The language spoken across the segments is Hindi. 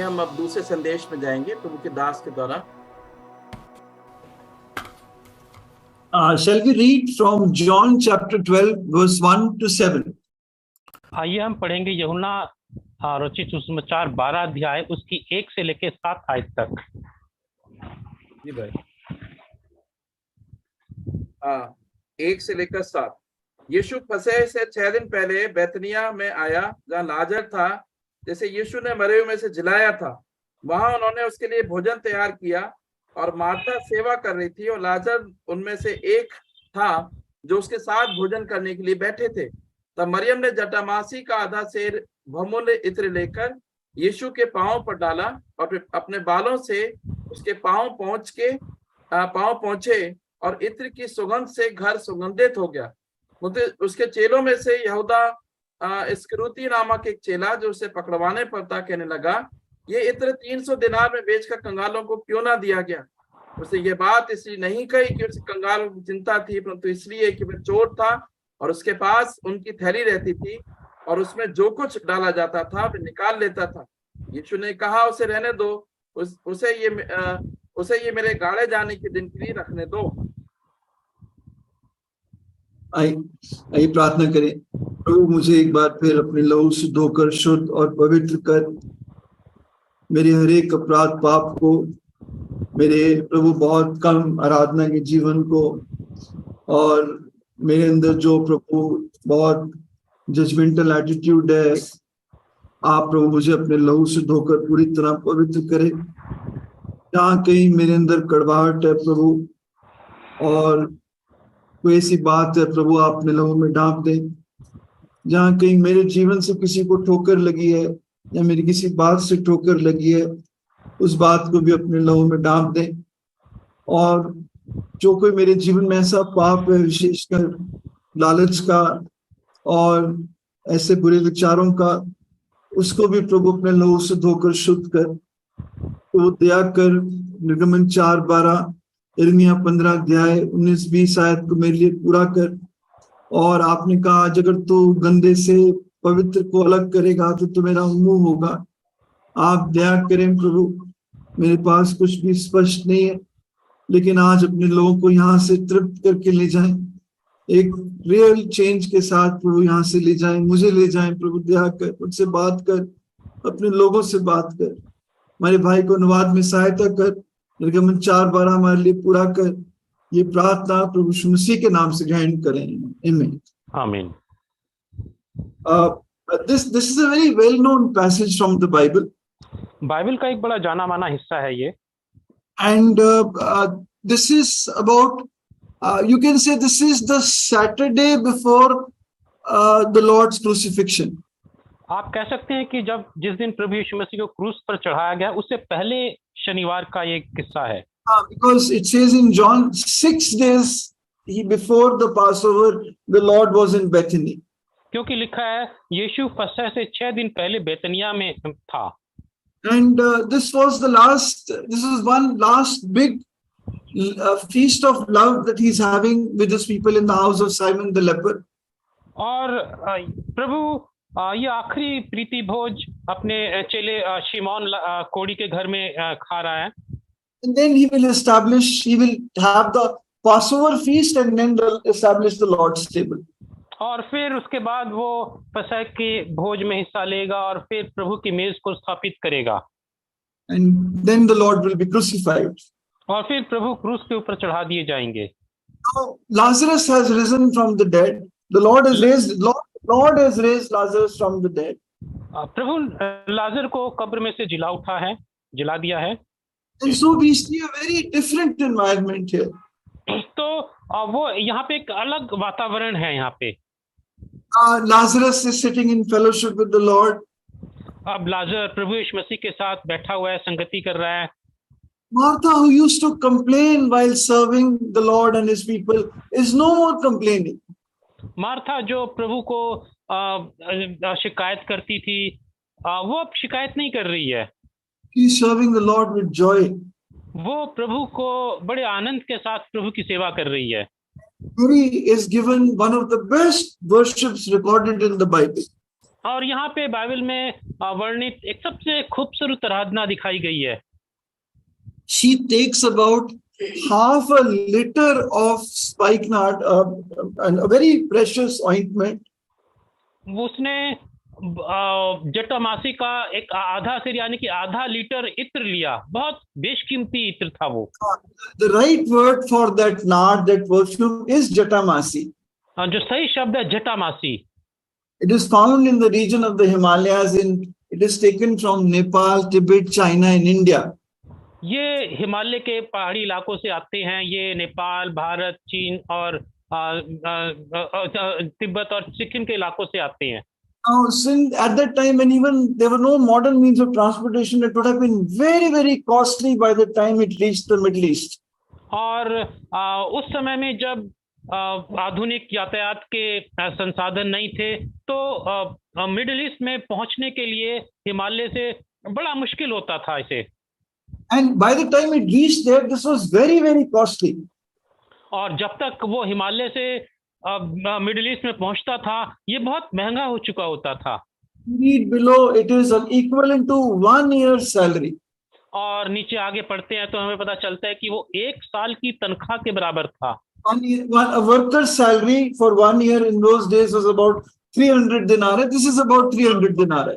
हम अब दूसरे संदेश में जाएंगे प्रभु के दास के द्वारा। Shall we read from John chapter 12 verse 1 to 7? आइए हम पढ़ेंगे यूहन्ना रचित सुसमाचार 12 अध्याय उसकी 1 से लेकर 7 आयत तक। जी भाई। 1 से लेकर 7। यीशु फसह से 6 दिन पहले बैतनिया में आया जहाँ लाजर था, जैसे यीशु ने मरे हुए में से जिलाया था। वहां उन्होंने उसके लिए भोजन तैयार किया और मार्था सेवा कर रही थी और लाजर उनमें से एक था जो उसके साथ भोजन करने के लिए बैठे थे। तब मरियम ने जटामासी का आधा सेर बहुमूल्य इत्र लेकर यीशु के पांव पर डाला और फिर अपने बालों से उसके पांव पहुंचे और इत्र की सुगंध से घर सुगंधित हो गया। उसके चेलों में से यहूदा इस्करियोती नामक एक चेला जो उसे पकड़वाने पर था कहने लगा, ये इत्र 300 दिनार में बेचकर कंगालों को क्यों ना दिया गया। उसे ये बात इसलिए नहीं कही कि उसे कंगालों की चिंता थी, परंतु इसलिए कि वह चोर था और उसके पास उनकी थैली रहती थी और उसमें जो कुछ डाला जाता था वह निकाल लेता था। यीशु ने कहा, उसे रहने दो, उसे ये मेरे गाड़े जाने के दिन के लिए रखने दो। आइए प्रार्थना करें। प्रभु मुझे एक बार फिर अपने लहू से धोकर शुद्ध और पवित्र कर, मेरे हर एक अपराध पाप को, मेरे प्रभु बहुत कम आराधना के जीवन को और मेरे अंदर जो प्रभु बहुत जजमेंटल एटीट्यूड है, आप प्रभु मुझे अपने लहू से धोकर पूरी तरह पवित्र करें। जहाँ कहीं मेरे अंदर कड़वाहट है प्रभु और कोई ऐसी बात है प्रभु, आप अपने लहू में ढांप दें। जहाँ कहीं मेरे जीवन से किसी को ठोकर लगी है या मेरी किसी बात से ठोकर लगी है, उस बात को भी अपने लहू में ढांप दें। और जो कोई मेरे जीवन में ऐसा पाप है, विशेषकर लालच का और ऐसे बुरे विचारों का, उसको भी प्रभु अपने लहू से धोकर शुद्ध कर। तो दया कर निर्गमन 4:12, यिर्मयाह 15 अध्याय 19-20 आयत को मेरे लिए पूरा कर। और आपने कहा, आज अगर तू गंदे से पवित्र को अलग करेगा तो मेरा मुंह होगा। आप दया करें प्रभु, मेरे पास कुछ भी स्पष्ट नहीं है, लेकिन आज अपने लोगों को यहाँ से तृप्त करके ले जाएं, एक रियल चेंज के साथ प्रभु यहाँ से ले जाएं, मुझे ले जाएं प्रभु। दया कर, मुझसे बात कर, अपने लोगों से बात कर। हमारे भाई को अनुवाद में सहायता कर, निर्गमन 4:12 हमारे लिए पूरा कर। ये प्रार्थना प्रभु यीशु मसीह के नाम से ग्रहण करें। आमीन। आमीन। This is a very well known passage from the Bible. Bible का एक बड़ा जाना माना हिस्सा है ये। And this is about, you can say this is the Saturday before the Lord's crucifixion. आप कह सकते हैं कि जिस दिन प्रभु यीशु मसीह को क्रूस पर चढ़ाया गया, उससे पहले शनिवार का ये किस्सा है। Because it says in John 6 days before the Passover, the Lord was in Bethany. क्योंकि लिखा है यीशु फसह से 6 दिन पहले बेतनिया में था। And this was one last big feast of love that he's having with his people in the house of Simon the leper. और प्रभु ये आखिरी प्रीति भोज अपने चेले शिमोन कोड़ी के घर में खा रहा है। And then he will have the Passover feast and then establish the Lord's table. और फिर उसके बाद वो फसह के भोज में हिस्सा लेगा और फिर प्रभु की मेज को स्थापित करेगा। And then the Lord will be crucified. और फिर प्रभु क्रूस के ऊपर चढ़ा दिए जाएंगे। So Lazarus has risen from the dead. The Lord has raised Lazarus from the dead. प्रभु लाजर को कब्र में से जिला दिया है। And so we see a very different environment here. तो वो यहाँ पे एक अलग वातावरण है। यहाँ पे Lazarus is sitting in fellowship with the Lord. अब लाजर प्रभु यीशु मसीह के साथ बैठा हुआ है, संगति कर रहा है। Martha, who used to complain while serving the Lord and his people, is no more complaining. Martha जो प्रभु को शिकायत करती थी, वो अब शिकायत नहीं कर रही है। She is serving the Lord with joy. वो प्रभु को बड़े आनंद के साथ प्रभु की सेवा कर रही है। Mary is given one of the best worships recorded in the Bible. और यहाँ पे बाइबल में वर्णित एक सबसे खूबसूरत आराधना दिखाई गई है। She takes about half a liter of spikenard, and a very precious ointment. उसने जटामासी का एक आधा सिर यानी कि आधा लीटर इत्र लिया। बहुत बेशकीमती इत्र था वो। The right word for that nard, that perfume, is jatamasi. जो सही शब्द है जटामासी। It is found in the region of the Himalayas. It is taken from Nepal, Tibet, China, and India. ये हिमालय के पहाड़ी इलाकों से आते हैं। ये नेपाल, भारत, चीन और तिब्बत और सिक्किम के इलाकों से आते हैं। Now, since at that time, when even there were no modern means of transportation, it would have been very, very costly by the time it reached the Middle East. और उस समय में जब आधुनिक यातायात के संसाधन नहीं थे, तो मिडिल ईस्ट में पहुंचने के लिए हिमालय से बड़ा मुश्किल होता था इसे। And by the time it reached there, this was very, very costly. और जब तक वो हिमालय से मिडिल ईस्ट में पहुंचता था, ये बहुत महंगा हो चुका होता था। Read below, it is equivalent to 1 year's salary. और नीचे आगे पढ़ते हैं तो हमें पता चलता है कि वो 1 साल की तनख्वाह के बराबर था। A worker's salary for 1 year in those days was about 300 dinar. This is about 300 dinar.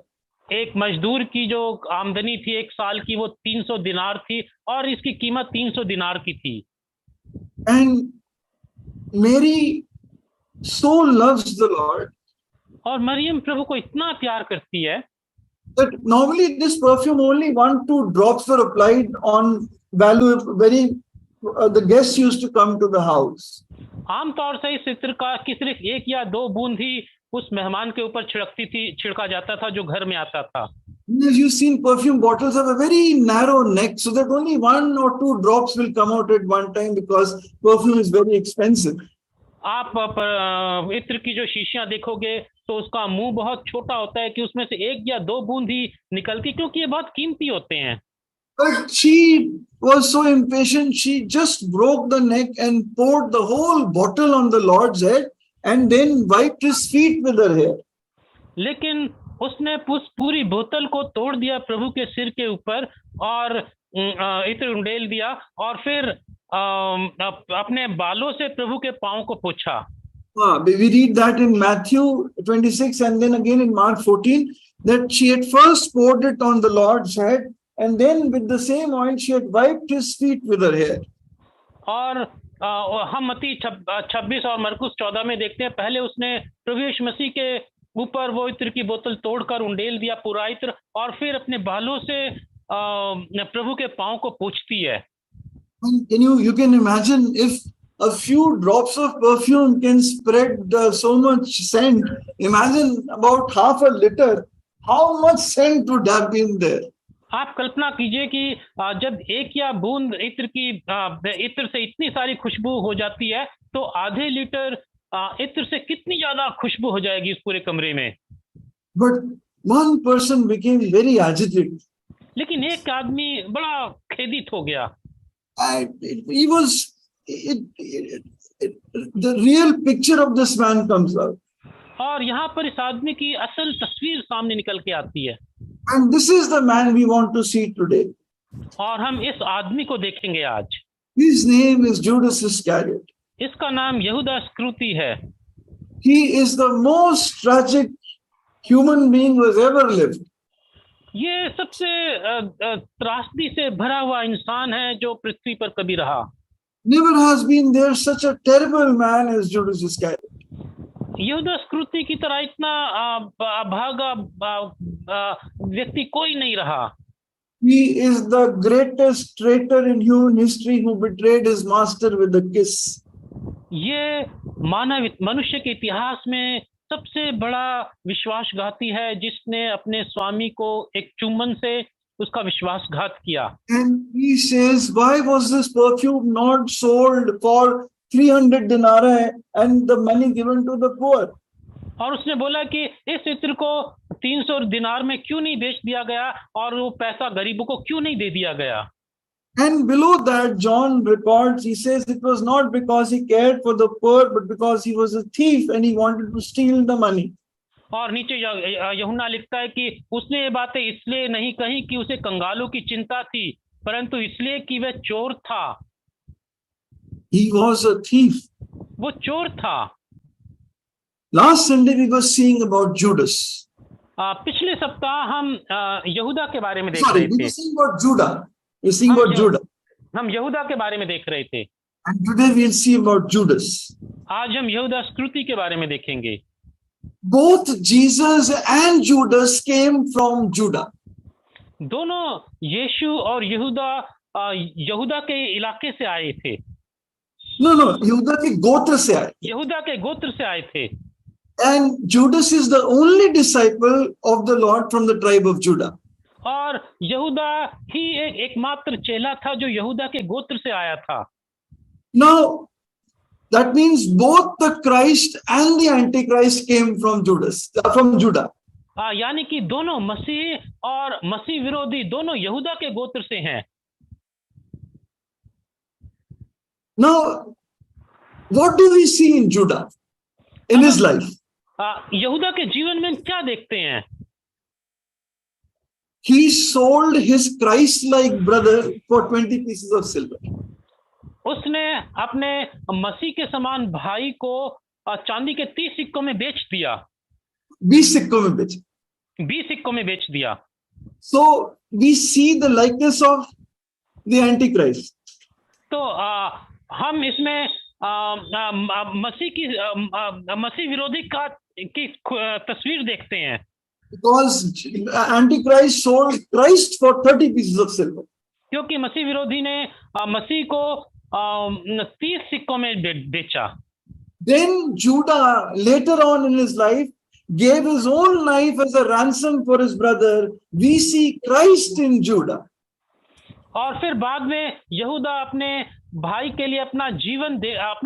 एक मजदूर की जो आमदनी थी 1 साल की, वो 300 दिनार थी और इसकी कीमत 300 दिनार की थी। And Mary so loves the Lord और मरियम प्रभु को इतना प्यार करती है that normally this perfume only 1-2 drops were applied on the guests used to come to the house. आमतौर से इस इत्र का कि सिर्फ 1 या 2 बूंद ही उस मेहमान के ऊपर छिड़का जाता था जो घर में आता था। As you've seen, perfume bottles have a very narrow neck, so that only 1 or 2 drops will come out at one time because perfume is very expensive. आप इत्र की जो शीशियां देखोगे तो उसका मुंह बहुत छोटा होता है कि उसमें से 1 या 2 बूंद ही निकलती, क्योंकि ये बहुत कीमती होते हैं। But she was so impatient, she just broke the neck and poured the whole bottle on the Lord's head and then wiped his feet with her hair. लेकिन उसने पूरी बोतल को तोड़ दिया प्रभु के सिर के ऊपर और इत्र उंडेल दिया और फिर अपने बालों से प्रभु के पांव को पोंछा। We read that in Matthew 26 and then again in Mark 14 that she had first poured it on the Lord's head and then with the same oil she had wiped his feet with her hair. और हम मत्ती 26 और मरकुस 14 में देखते हैं, पहले उसने प्रभु यीशु मसीह के ऊपर वो इत्र की बोतल तोड़कर उंडेल दिया पूरा इत्र और फिर अपने बालों से प्रभु के पांव को पोंछती है। You can imagine if a few drops of perfume can spread so much scent. Imagine about half a liter. How much scent would have been there? आप कल्पना कीजिए कि जब 1 या बूंद इत्र से इतनी सारी खुशबू हो जाती है तो आधे लीटर इत्र से कितनी ज्यादा खुशबू हो जाएगी इस पूरे कमरे में। But one person became very agitated. लेकिन एक आदमी बड़ा खेदित हो गया। He was the real picture of this man comes out. और यहाँ पर इस आदमी की असल तस्वीर सामने निकल के आती है। And this is the man we want to see today. और हम इस आदमी को देखेंगे आज। His name is Judas Iscariot. इसका नाम यहूदा इस्करियोती है। He is the most tragic human being who has ever lived. ये सबसे त्रासदी से भरा हुआ इंसान है जो पृथ्वी पर कभी रहा। Never has been there such a terrible man as Judas Iscariot. यहूदा इस्करियोती की तरह इतना भागा व्यक्ति कोई नहीं रहा। He is the greatest traitor in human history who betrayed his master with a kiss. ये मनुष्य के इतिहास में सबसे बड़ा विश्वासघाती है जिसने अपने स्वामी को एक चुंबन से उसका विश्वासघात किया। And he says, why was this perfume not sold for 300 denarii and the money given to the poor? और उसने बोला कि इस इत्र को 300 दिनार में क्यों नहीं बेच दिया गया और वो पैसा गरीबों को क्यों नहीं दे दिया गया। And below that, John records, he says it was not because he cared for the poor, but because he was a thief and he wanted to steal the money. और नीचे यूहन्ना लिखता है कि उसने ये बातें इसलिए नहीं कही कि उसे कंगालों की चिंता थी, परंतु इसलिए कि वह चोर था। He was a thief. वो चोर था। Last Sunday we were seeing about Judas. पिछले सप्ताह हम यहूदा के बारे में देख Sorry, रहे we थे। were seeing about Judah. We were seeing about Judah. हम यहूदा के बारे में देख रहे थे। And today we'll see about Judas. आज हम यहूदा स्कृति के बारे में देखेंगे। Both Jesus and Judas came from Judah. दोनों यीशु और यहूदा के इलाके से आए थे। No, यहूदा के गोत्र से आए. यहूदा के गोत्र से आए थे। And Judas is the only disciple of the Lord from the tribe of Judah. और यहूदा ही एकमात्र चेला था जो यहूदा के गोत्र से आया था। Now, that means both the Christ and the Antichrist came from Judah. यानी कि दोनों मसीह और मसीह विरोधी दोनों यहूदा के गोत्र से हैं। Now, what do we see in Judah in his life? यहूदा के जीवन में क्या देखते हैं? He sold his Christ-like brother for 20 pieces of silver. उसने अपने मसीह के समान भाई को चांदी के 30 सिक्कों में बेच दिया। 20 सिक्कों में बेच 20 सिक्कों में बेच दिया। So we see the likeness of the Antichrist. तो हम इसमें मसीह विरोधी की तस्वीर देखते हैं। Because Antichrist sold Christ for 30 pieces of silver. क्योंकि मसीह विरोधी ने मसीह को 30 सिक्कों में बेचा। Then Judah later on in his life gave his own life as a ransom for his brother. We see Christ in Judah. और फिर बाद में यहूदा अपने भाई के लिए अपना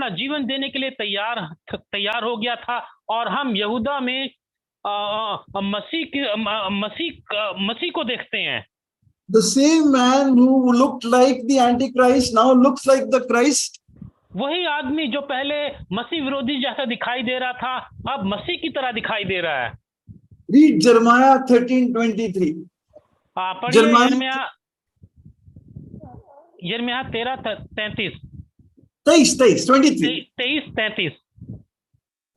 जीवन देने के लिए तैयार हो गया था। और हम यहूदा में मसीह को देखते हैं। The same man who looked like the Antichrist now looks like the Christ. वही आदमी जो पहले मसीह विरोधी जैसा दिखाई दे रहा था, अब मसीह की तरह दिखाई दे रहा है। Read Jeremiah 13:23. पढ़िए यिर्मयाह 13:33। 23:33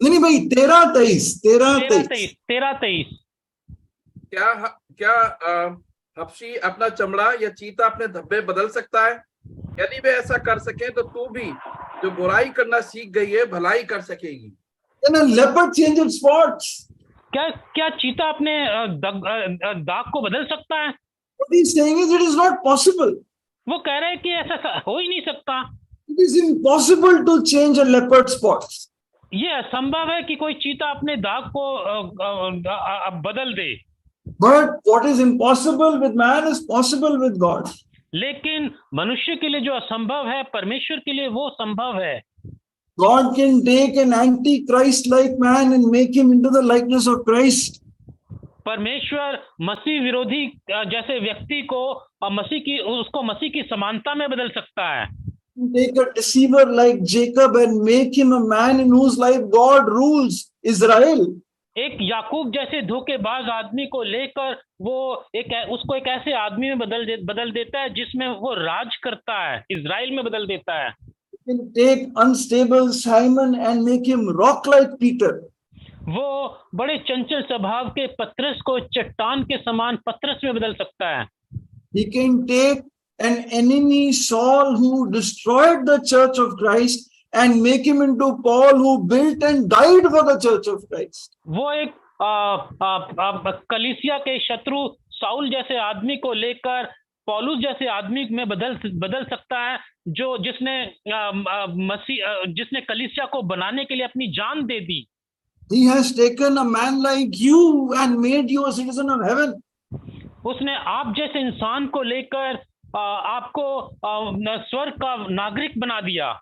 नहीं भाई 13:23 क्या हबशी अपना चमड़ा या चीता अपने धब्बे बदल सकता है? यदि वे ऐसा कर सके तो तू भी जो बुराई करना सीख गई है भलाई कर सकेगी। Can a leopard change its spots? क्या चीता अपने दाग को बदल सकता है? What he is saying is it is not possible. वो कह रहे हैं कि ऐसा हो ही नहीं सकता। It is impossible to change a leopard's spots. ये असंभव है कि कोई चीता अपने दाग को बदल दे। But what is impossible with man is possible with God. लेकिन मनुष्य के लिए जो असंभव है परमेश्वर के लिए वो संभव है। God can take an antichrist-like man and make him into the likeness of Christ. परमेश्वर मसीह विरोधी जैसे व्यक्ति को उसको मसीह की समानता में बदल सकता है। Take a deceiver like Jacob and make him a man in whose life God rules Israel. एक याकूब जैसे धोखेबाज आदमी को लेकर वो उसको एक ऐसे आदमी में बदल देता है जिसमें वो राज करता है, इजराइल में बदल देता है। Can take unstable Simon and make him rock like Peter. वो बड़े चंचल स्वभाव के पतरस को चट्टान के समान पतरस में बदल सकता है। He can take an enemy Saul who destroyed the church of Christ and make him into Paul who built and died for the church of Christ. वो एक कलीसिया के शत्रु साउल जैसे आदमी को लेकर पौलुस जैसे आदमी में बदल सकता है जिसने कलीसिया को बनाने के लिए अपनी जान दे दी। He has taken a man like you and made you a citizen of heaven. उसने आप जैसे इंसान को लेकर आपको स्वर्ग का नागरिक बना दिया।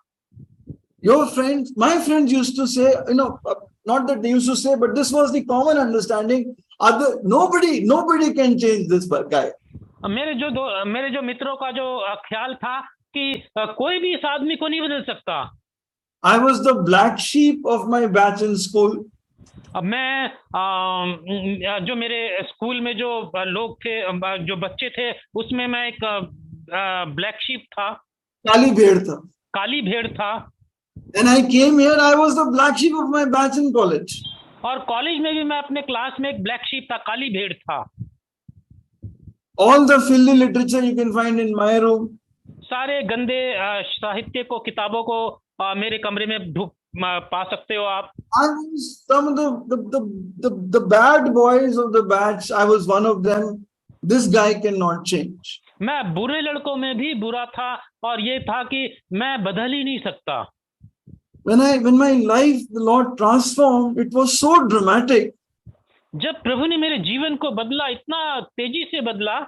Your friends, my friends used to say, not that they used to say, but this was the common understanding. Nobody can change this guy. मेरे जो मित्रों का जो ख्याल था कि कोई भी इस आदमी को नहीं बदल सकता। I was the black sheep of my batch in school. अब मैं जो मेरे स्कूल में जो लोग थे, जो बच्चे थे, उसमें मैं एक ब्लैक शीप था, काली भेड़ था. काली भेड़ था. And I came here, I was the black sheep of my batch in college. और कॉलेज में भी मैं अपने क्लास में एक ब्लैक शीप था, काली भेड़ था. All the filthy literature you can find in my room. सारे गंदे साहित्य को, किताबों को मेरे कमरे में पा सकते हो आप. I was some of the bad boys of the batch. I was one of them. This guy cannot change. मैं बुरे लड़कों में भी बुरा था, और ये था कि मैं बदल ही नहीं सकता. When my life, the Lord transformed, it was so dramatic. जब प्रभु ने मेरे जीवन को बदला, इतना तेजी से बदला,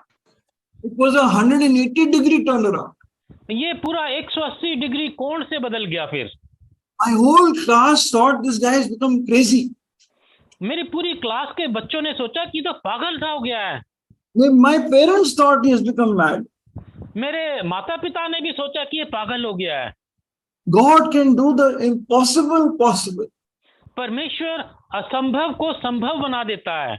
It was a 180-degree turnaround. ये पूरा 180 डिग्री कोण से बदल गया. फिर My whole class thought this guy has become crazy. मेरी पूरी क्लास के बच्चों ने सोचा कि तो पागल सा हो गया है. My parents thought he has become mad. मेरे माता पिता ने भी सोचा कि ये पागल हो गया है. God can do the impossible possible. परमेश्वर असंभव को संभव बना देता है.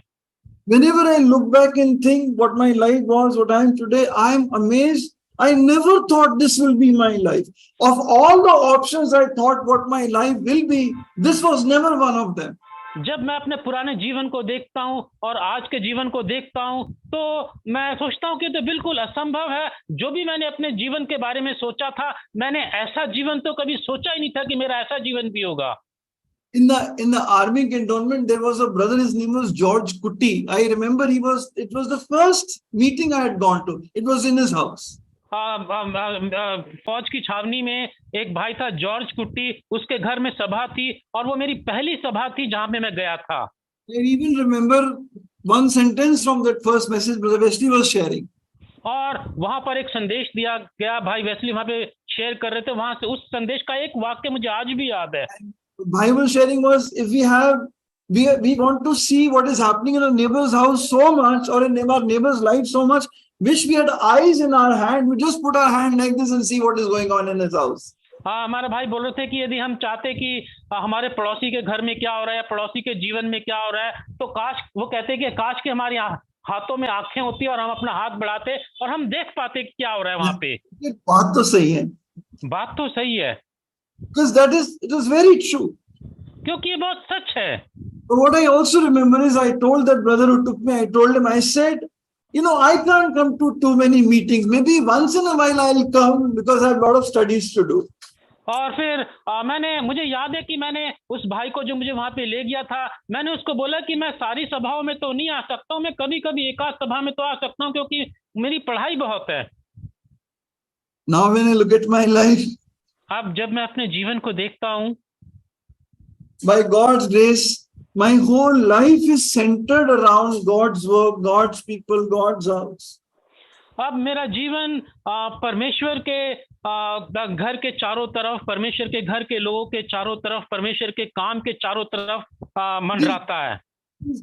Whenever I look back and think what my life was, what I am today, I am amazed. I never thought this will be my life. Of all the options I thought what my life will be, this was never one of them. जब मैं अपने पुराने जीवन को देखता हूं और आज के जीवन को देखता हूं, तो मैं सोचता हूं कि तो बिल्कुल असंभव है. जो भी मैंने अपने जीवन के बारे में सोचा था, मैंने ऐसा जीवन तो कभी सोचा ही नहीं था कि मेरा ऐसा जीवन भी होगा. In the army cantonment, there was a brother. His name was George Kutti. I remember it was the first meeting I had gone to. It was in his house. फौज की छावनी में एक भाई था, जॉर्ज कुट्टी. उसके घर में सभा थी, और वो मेरी पहली सभा थी जहां पे मैं गया था. I even remember one sentence from that first message Brother Wesley was sharing. और वहां पर एक संदेश दिया गया, भाई वेस्ली वहां पे शेयर कर रहे थे. वहां से उस संदेश का एक वाक्य मुझे आज भी याद है. Bible sharing was, if we want to see what is happening in our neighbor's house so much, or in our neighbor's life so much, wish we had eyes in our hand. We just put our hand like this and see what is going on in his house. हाँ, हमारे भाई बोल रहे थे कि यदि हम चाहते कि हमारे पड़ोसी के घर में क्या हो रहा है, पड़ोसी के जीवन में क्या हो रहा है, तो काश, वो कहते कि काश कि हमारे हाथों में आंखें होती और हम अपना हाथ बढ़ाते और हम देख पाते कि क्या हो रहा है वहां पे. बात तो सही है. बात तो सही है. Because it is very true. क्योंकि ये बहुत सच है. But what I also remember is I told that brother who took me, I told him, I said, I can't come to too many meetings. Maybe once in a while I'll come because I have a lot of studies to do. और फिर मुझे याद है कि मैंने उस भाई को जो मुझे वहां पे ले गया था, मैंने उसको बोला कि मैं सारी सभाओं में तो नहीं आ सकता हूँ, मैं कभी कभी एक आध सभा में तो आ सकता हूँ, क्योंकि मेरी पढ़ाई बहुत है. Now when I look at my life, अब जब मैं अपने जीवन को देखता हूँ, by God's grace, my whole life is centered around God's work, God's people, God's house. अब मेरा जीवन परमेश्वर के घर के चारों तरफ, परमेश्वर के घर के लोगों के चारों तरफ, परमेश्वर के काम के चारों तरफ मंडराता है.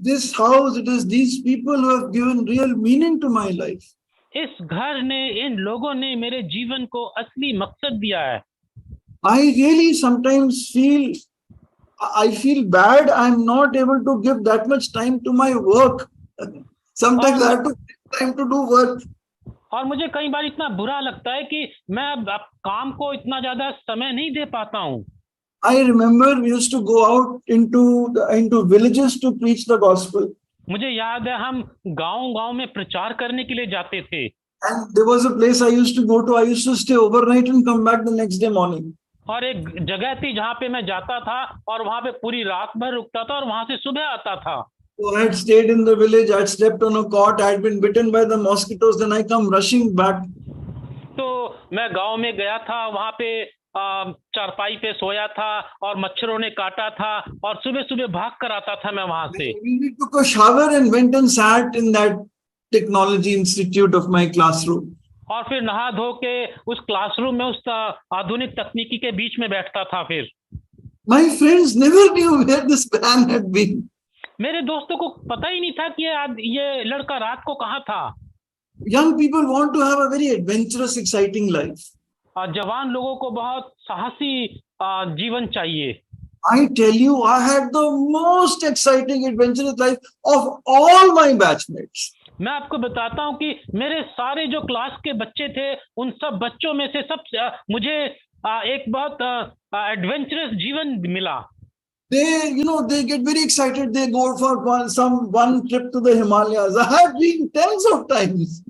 This house, it is these people who have given real meaning to my life. इस घर ने, इन लोगों ने मेरे जीवन को असली मकसद दिया है. I really sometimes feel bad. I'm not able to give that much time to my work. Sometimes I have to take time to do work. और मुझे कई बार इतना बुरा लगता है कि मैं अब काम को इतना ज्यादा समय नहीं दे पाता हूँ. I remember we used to go out into villages to preach the gospel. मुझे याद है हम गांव में प्रचार करने के लिए जाते थे. And there was a place I used to go to. I used to stay overnight and come back the next day morning. और एक जगह थी जहाँ पे मैं जाता था और वहां पे पूरी रात भर रुकता था और वहां से सुबह आता था. So I had stayed in the village. I had slept on a cot. I had been bitten by the mosquitoes. Then I come rushing back. तो मैं गांव में गया था, वहां पे चारपाई पे सोया था और मच्छरों ने काटा था और सुबह सुबह भाग कर आता था मैं वहां से. We took a shower and went and sat in that technology institute of my classroom. और फिर नहा धो के उस क्लासरूम में, उस आधुनिक तकनीकी के बीच में बैठता था. फिर My friends never knew where this man had been. मेरे दोस्तों को पता ही नहीं था कि ये लड़का रात को कहाँ था. Young people want to have a very adventurous, exciting life. जवान लोगों को बहुत साहसी जीवन चाहिए. I tell you, I had the most exciting adventurous life of all my batchmates. मैं आपको बताता हूं कि मेरे सारे जो क्लास के बच्चे थे, उन सब बच्चों में से मुझे एक बहुत एडवेंचरस जीवन मिला। They, they get very excited. They go for one trip to the Himalayas. I have been tens of times.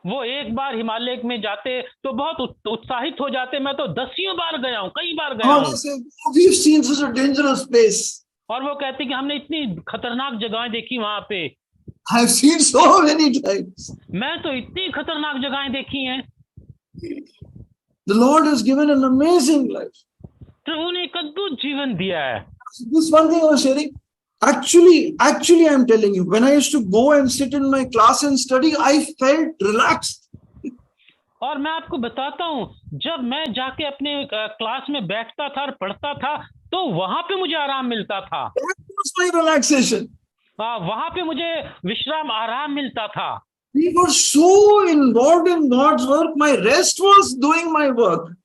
वो एक बार हिमालय में जाते तो बहुत उत्साहित हो जाते। मैं तो दसियों बार गया हूँ, कई बार गया Oh, हूँ। they say, we've seen such a dangerous place. और वो कहते कि हमने इतनी खतरनाक जगहें देखी वहां पे। I've seen so many times. मैं तो इतनी खतरनाक जगहें देखी हैं। The Lord has given an amazing life. प्रभु ने एक अद्भुत जीवन दिया है। This one thing I was sharing. Actually, I'm telling you, when I used to go and sit in my class and study, I felt relaxed. और मैं आपको बताता हूँ, जब मैं जाके अपने क्लास में बैठता था और पढ़ता था, तो वहां पे मुझे आराम मिलता था। That was my relaxation. वहां पे मुझे विश्राम, आराम मिलता था। We were so involved in God's work. My rest was doing my work.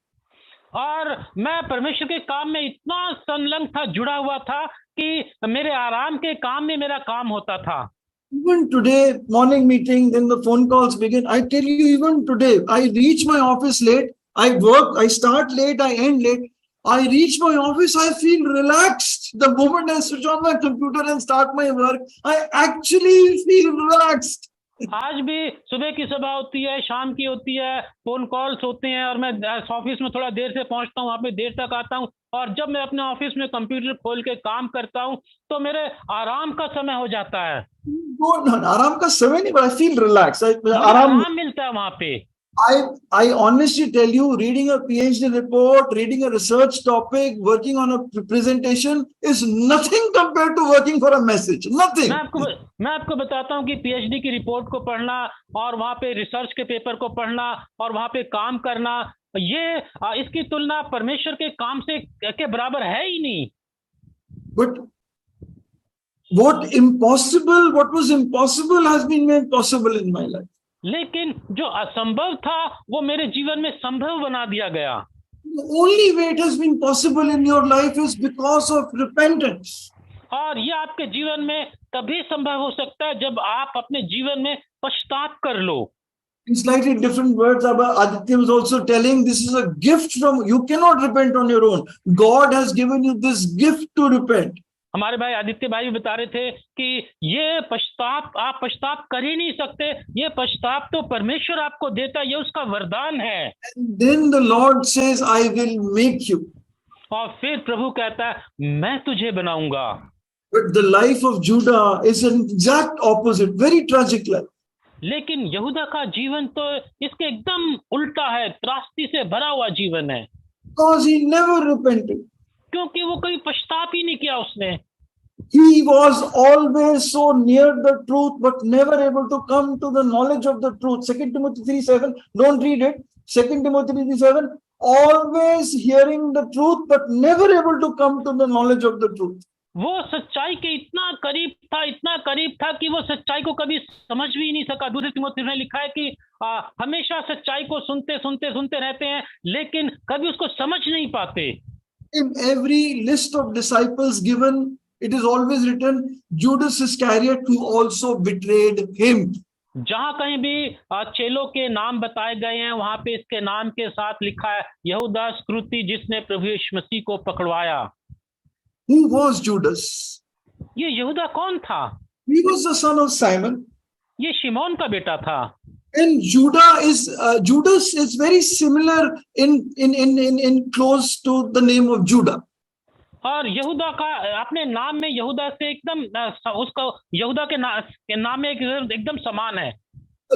और मैं परमेश्वर के काम में इतना संलग्न था, जुड़ा हुआ था कि मेरे आराम के काम में मेरा काम होता था। Even today, morning meeting, then the phone calls begin. I tell you, even today, I reach my office late. I work, I start late, I end late. I reach my office, I feel relaxed. The moment I switch on my computer and start my work, I actually feel relaxed. आज भी सुबह की सभा होती है, शाम की होती है, फोन कॉल्स होते हैं और मैं ऑफिस में थोड़ा देर से पहुंचता हूं, वहां पे देर तक आता हूं। और जब मैं अपने ऑफिस में कंप्यूटर खोल के काम करता हूं, तो मेरे आराम का समय हो जाता है। आराम का समय नहीं, but I feel relaxed. आराम मिलता है वहां पे। I honestly tell you, reading a PhD report, reading a research topic, working on a presentation is nothing compared to working for a message. Nothing. मैं आपको बताता हूँ कि पीएचडी की रिपोर्ट को पढ़ना और वहां पे रिसर्च के पेपर को पढ़ना और वहां पे काम करना, ये इसकी तुलना परमेश्वर के काम से के बराबर है ही नहीं। But what was impossible has been made possible in my life. लेकिन जो असंभव था वो मेरे जीवन में संभव बना दिया गया। The only way it has been possible in your life is because of repentance. और ये आपके जीवन में तभी संभव हो सकता है जब आप अपने जीवन में पश्चाताप कर लो। In slightly different words, Aditya was also telling, this is a gift from, you cannot repent on your own. God has given you this gift to repent. हमारे भाई आदित्य भाई बता रहे थे कि ये पश्चाताप, आप पश्चाताप कर ही नहीं सकते, ये पश्चाताप तो परमेश्वर आपको देता है, ये उसका वरदान है। And then the Lord says, I will make you. और फिर प्रभु कहता है मैं तुझे बनाऊंगा। But the life of Judah is an exact opposite, very tragic life. लेकिन यहूदा का जीवन तो इसके एकदम उल्टा है, त्रासदी से भरा हुआ जीवन है। Because he never repented. क्योंकि वो कभी पश्चाताप ही नहीं किया उसने। He was always so near the truth, but never able to come to the knowledge of the truth. 2 Timothy 3:7, don't read it. 2 Timothy 3:7, always hearing the truth, but never able to come to the knowledge of the truth. वो सच्चाई के इतना करीब था कि वो सच्चाई को कभी समझ भी नहीं सका। दूसरे तिमोथेयुस में लिखा है कि हमेशा सच्चाई को सुनते रहते हैं, लेकिन कभी उसको समझ नहीं पाते। In every list of disciples given, it is always written, Judas Iscariot who also betrayed him. जहां कहीं भी चेलों के नाम बताए गए हैं, वहां पे इसके नाम के साथ लिखा है यहूदा इस्करियोती, जिसने प्रभु यीशु मसीह को पकड़वाया। Who was Judas? ये यहूदा कौन था? He was the son of Simon. ये शिमोन का बेटा था। And Judas is very similar in close to the name of Judah. और यहूदा का अपने नाम में यहूदा से एकदम उसका यहूदा के नाम में एकदम समान है।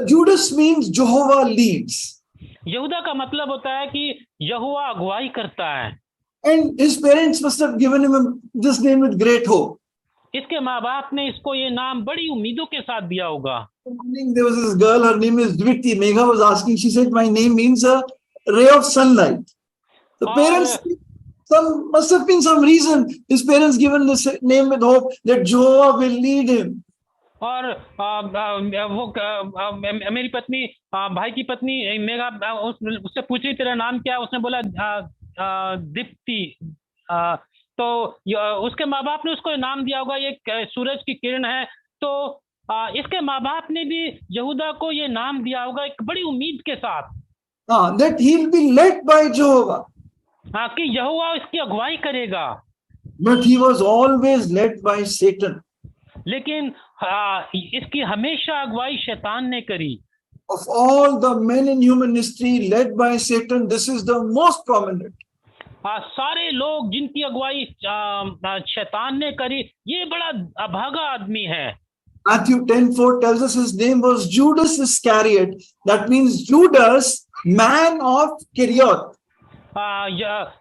Judas means Jehovah leads. यहूदा का मतलब होता है कि यहोवा अगुवाई करता है। And his parents must have given him this name with great hope. इसके माँ बाप ने इसको ये नाम बड़ी उम्मीदों के साथ दिया होगा। There was this girl, her name is Dviti. Megha was asking, she said, my name means a ray of sunlight. The parents, must have been some reason his parents given this name with hope that Jehovah will lead him. और वो मेरी पत्नी, भाई की पत्नी मेघा, उससे पूछी तेरा नाम क्या है? उसने बोला दीप्ति। उसके माँ बाप ने उसको नाम दिया होगा ये सूरज की किरण है। तो इसके माँ बाप ने भी यहूदा को ये नाम दिया होगा एक बड़ी उम्मीद के साथ, that he'll be led by Jehovah. हाँ, कि यहोवा इसकी अगुवाई करेगा। But he was always led by Satan. लेकिन इसकी हमेशा अगुवाई शैतान ने करी। Of all the men in human history led by Satan, this is the most prominent. सारे लोग जिनकी अगुवाई शैतान ने करी, ये बड़ा अभागा आदमी है। Matthew 10:4 tells us his name was Judas Iscariot. That means Judas, man of Kerioth.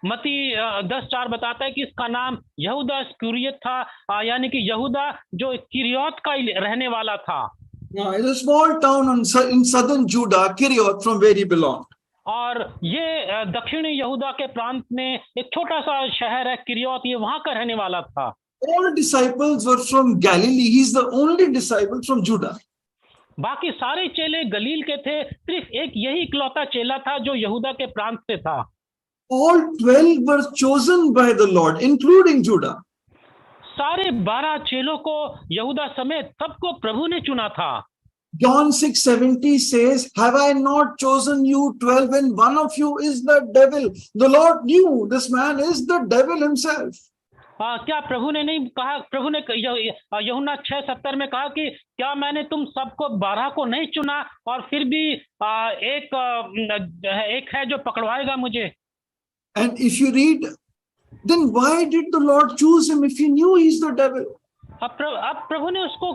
मती 10:4 बताता है कि इसका नाम यहूदा इस्करियोत था, यानी कि यहूदा जो किरियोत का रहने वाला था। It's a small town in southern Judah, Kerioth, from where he belonged. और ये दक्षिणी यहूदा के प्रांत में एक छोटा सा शहर है किरियोत, ये वहां का रहने वाला था। All disciples were from Galilee. He's the only disciple from Judah. बाकी सारे चेले गलील के थे, सिर्फ एक यही इकलौता चेला था जो यहूदा के प्रांत से था। All 12 were chosen by the Lord, including Judah. सारे 12 चेलों को यहूदा समेत सबको प्रभु ने चुना था। John 6:70 says, have I not chosen you 12 and one of you is the devil? The Lord knew this man is the devil himself. क्या प्रभु ने नहीं कहा, प्रभु ने यूहन्ना 6:70 में कहा कि क्या मैंने तुम सबको 12 को नहीं चुना, और फिर भी एक है जो पकड़वाएगा मुझे। And if you read, then why did the Lord choose him if he knew he's the devil? अब प्रभु ने उसको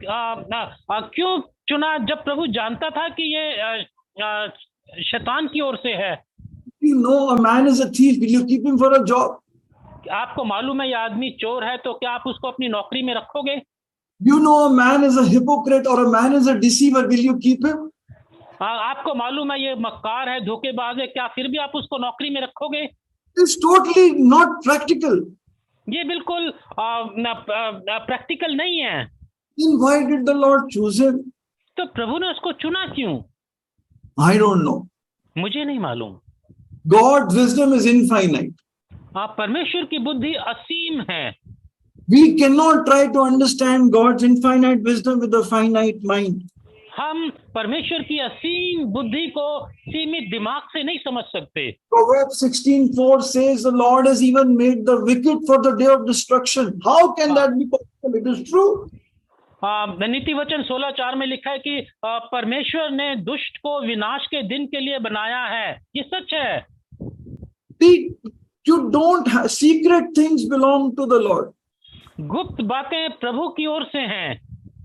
क्यों चुना जब प्रभु जानता था कि ये शैतान की ओर से है। You know a man is a thief, will you keep him for a job? आपको मालूम है ये आदमी चोर है, तो क्या आप उसको अपनी नौकरी में रखोगे? You know a man is a hypocrite or a man is a deceiver, will you keep him? आपको मालूम है ये मक्कार है, धोखेबाज है, क्या फिर भी आप उसको नौकरी में रखोगे? It's totally not practical. ये बिल्कुल प्रैक्टिकल नहीं है। Then why did the Lord choose him? तो प्रभु ने उसको चुना क्यों? I don't know. मुझे नहीं मालूम। God's wisdom is infinite. परमेश्वर की बुद्धि असीम है। We cannot try to understand God's infinite wisdom with a finite mind. हम परमेश्वर की असीम बुद्धि को सीमित दिमाग से नहीं समझ सकते। Proverbs 16:4 says the Lord has even made the wicked for the day of destruction. How can that be possible? It is true. नीति वचन 16:4 में लिखा है कि परमेश्वर ने दुष्ट को विनाश के दिन के लिए बनाया है। ये सच है। You don't have secret things belong to the Lord. गुप्त बातें प्रभु की ओर से हैं।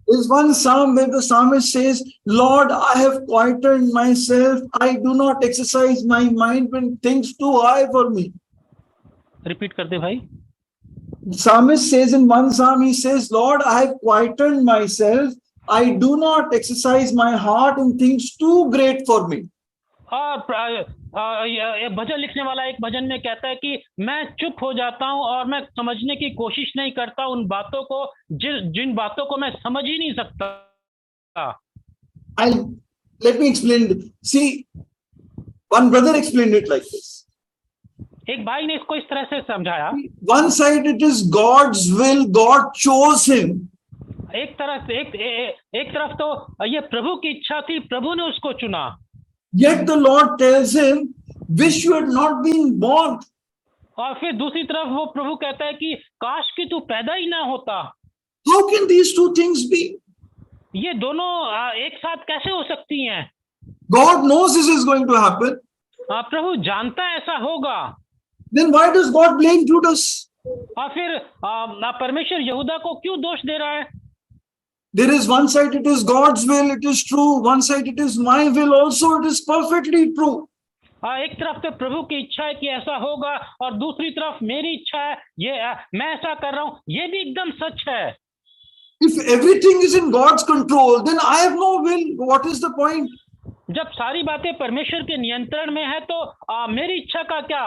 There's one psalm where the psalmist says, Lord, I have quieted myself. I do not exercise my mind when things too high for me. Repeat कर दे भाई। The psalmist says in one psalm, he says, Lord, I have quieted myself. I do not exercise my heart in things too great for me. भजन लिखने वाला एक भजन में कहता है कि मैं चुप हो जाता हूं और मैं समझने की कोशिश नहीं करता उन बातों को जिन बातों को मैं समझ ही नहीं सकता। Let me explain. See, one brother explained it like this. एक भाई ने इसको इस तरह से समझाया। One side it is God's will, God chose him. एक तरफ तो ये प्रभु की इच्छा थी, प्रभु ने उसको चुना। Yet the Lord tells him, wish you had not been born. और फिर दूसरी तरफ वो प्रभु कहता है कि काश कि तू पैदा ही ना होता। How can these two things be? ये दोनों एक साथ कैसे हो सकती हैं? God knows this is going to happen. प्रभु जानता है ऐसा होगा। Then why does God blame Judas? और फिर परमेश्वर यहूदा को क्यों दोष दे रहा है? There is one side it is God's will, it is true. One side it is my will also, it is perfectly true. एक तरफ तो प्रभु की इच्छा है कि ऐसा होगा, और दूसरी तरफ मेरी इच्छा है, ये मैं ऐसा कर रहा हूं, ये भी एकदम सच है। If everything is in God's control, then I have no will. What is the point? जब सारी बातें परमेश्वर के नियंत्रण में है तो मेरी इच्छा का क्या?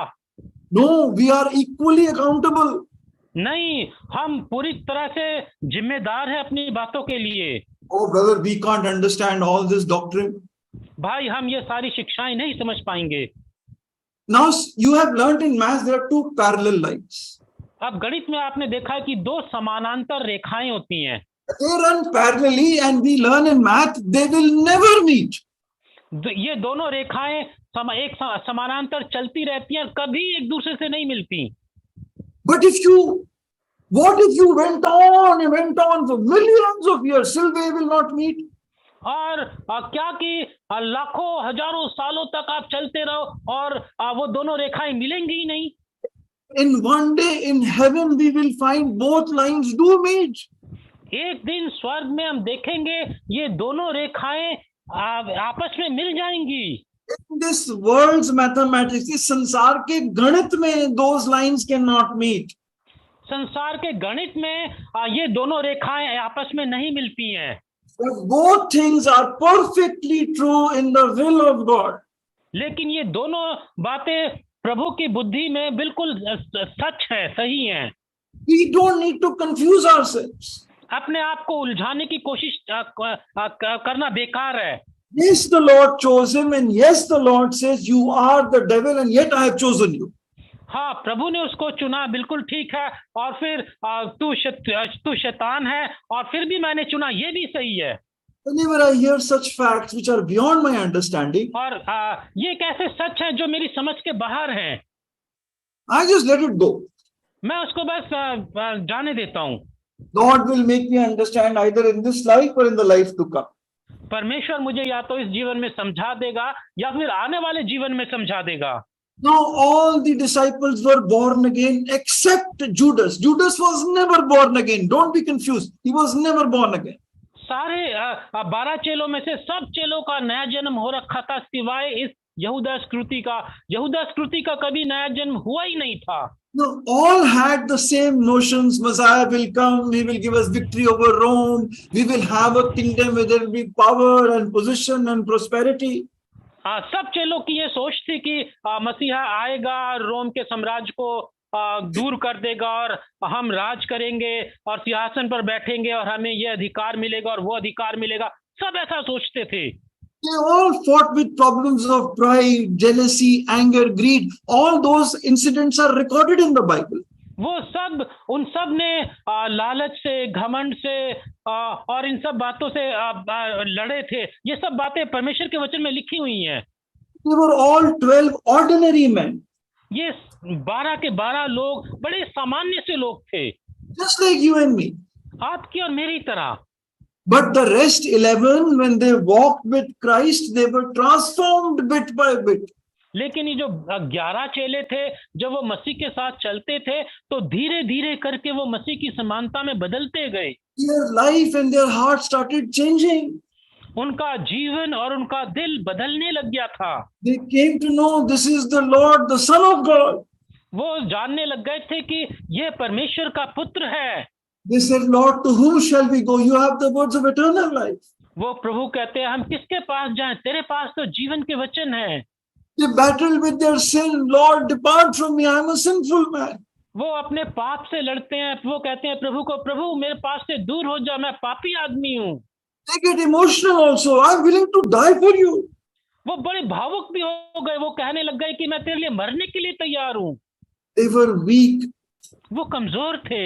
No, we are equally accountable. नहीं, हम पूरी तरह से जिम्मेदार हैं अपनी बातों के लिए। Oh brother, we can't understand all this doctrine. भाई हम ये सारी शिक्षाएं नहीं समझ पाएंगे। Now you have learned in maths there are two parallel lines. अब गणित में आपने देखा है कि दो समानांतर रेखाएं होती हैं, They run parallelly, and we learn in math they will never meet. ये दोनों रेखाएं समानांतर चलती रहती हैं, कभी एक दूसरे से नहीं मिलती। But what if you went on for millions of years, still they will not meet? और क्या कि लाखों हजारों सालों तक आप चलते रहो और वो दोनों रेखाएं मिलेंगी ही नहीं। In one day in heaven we will find both lines do meet. एक दिन स्वर्ग में हम देखेंगे ये दोनों रेखाएं आपस में मिल जाएंगी। In this world's mathematics, इस संसार के गणित में those lines cannot meet. संसार के गणित में ये दोनों रेखाएं आपस में नहीं मिलती हैं। But both things are perfectly true in the will of God. लेकिन ये दोनों बातें प्रभु की बुद्धि में बिल्कुल सच है, सही हैं। We don't need to confuse ourselves. अपने आप को उलझाने की कोशिश करना बेकार है। Yes, the Lord chose him, and yes, the Lord says, you are the devil, and yet I have chosen you. हाँ, प्रभु ने उसको चुना, बिल्कुल ठीक है, और फिर तू शैतान है और फिर भी मैंने चुना, ये भी सही है। Whenever I hear such facts which are beyond my understanding, और ये कैसे सच है जो मेरी समझ के बाहर हैं, I just let it go. मैं उसको बस जाने देता हूँ। God will make me understand either in this life or in the life to come. परमेश्वर मुझे या तो इस जीवन में समझा देगा या फिर आने वाले जीवन में समझा देगा। Now all the disciples were born again except Judas. Judas was never born again. Don't be confused. He was never born again. सारे 12 चेलों में से सब चेलों का नया जन्म हो रखा था सिवाय इस यहूदा स्क्रूती का। यहूदा स्क्रूती का कभी नया जन्म हुआ ही नहीं था। No, all had the same notions. Messiah will come. He will give us victory over Rome. We will have a kingdom where there will be power and position and prosperity. सब चेलों की ये सोच थी कि मसीहा आएगा, रोम के साम्राज्य को दूर कर देगा और हम राज करेंगे और सिंहासन पर बैठेंगे और हमें ये अधिकार मिलेगा और वो अधिकार मिलेगा। सब ऐसा सोचते थे। They all fought with problems of pride, jealousy, anger, greed. All those incidents are recorded in the Bible. वो सब उन सब ने लालच से, घमंड से और इन सब बातों से लड़े थे। ये सब बातें परमेश्वर के वचन में लिखी हुई हैं। They were all 12 ordinary men. ये 12 के 12 लोग बड़े सामान्य से लोग थे, Just like you and me. आपकी और मेरी तरह। But the rest 11, when they walked with Christ, they were transformed bit by bit. लेकिन ये जो 11 चेले थे, जब वो मसीह के साथ चलते थे तो धीरे धीरे करके वो मसीह की समानता में बदलते गए। Their life and their heart started changing. उनका जीवन और उनका दिल बदलने लग गया था। They came to know this is the Lord, the Son of God. वो जानने लग गए थे कि ये परमेश्वर का पुत्र है। They said, Lord, to whom shall we go? You have the words of eternal life. वो प्रभु कहते हैं, हम किसके पास जाएं? तेरे पास तो जीवन के वचन है। They battled with their sin. Lord, depart from me. I am a sinful man. वो अपने पाप से लड़ते हैं। वो कहते हैं प्रभु को, प्रभु मेरे पास से दूर हो जा, मैं पापी आदमी हूँ। They get emotional also. I am willing to die for you. वो बड़े भावुक भी हो गए। वो कहने लग गए कि मैं तेरे लिए मरने के लिए तैयार हूँ। They were weak. वो कमजोर थे,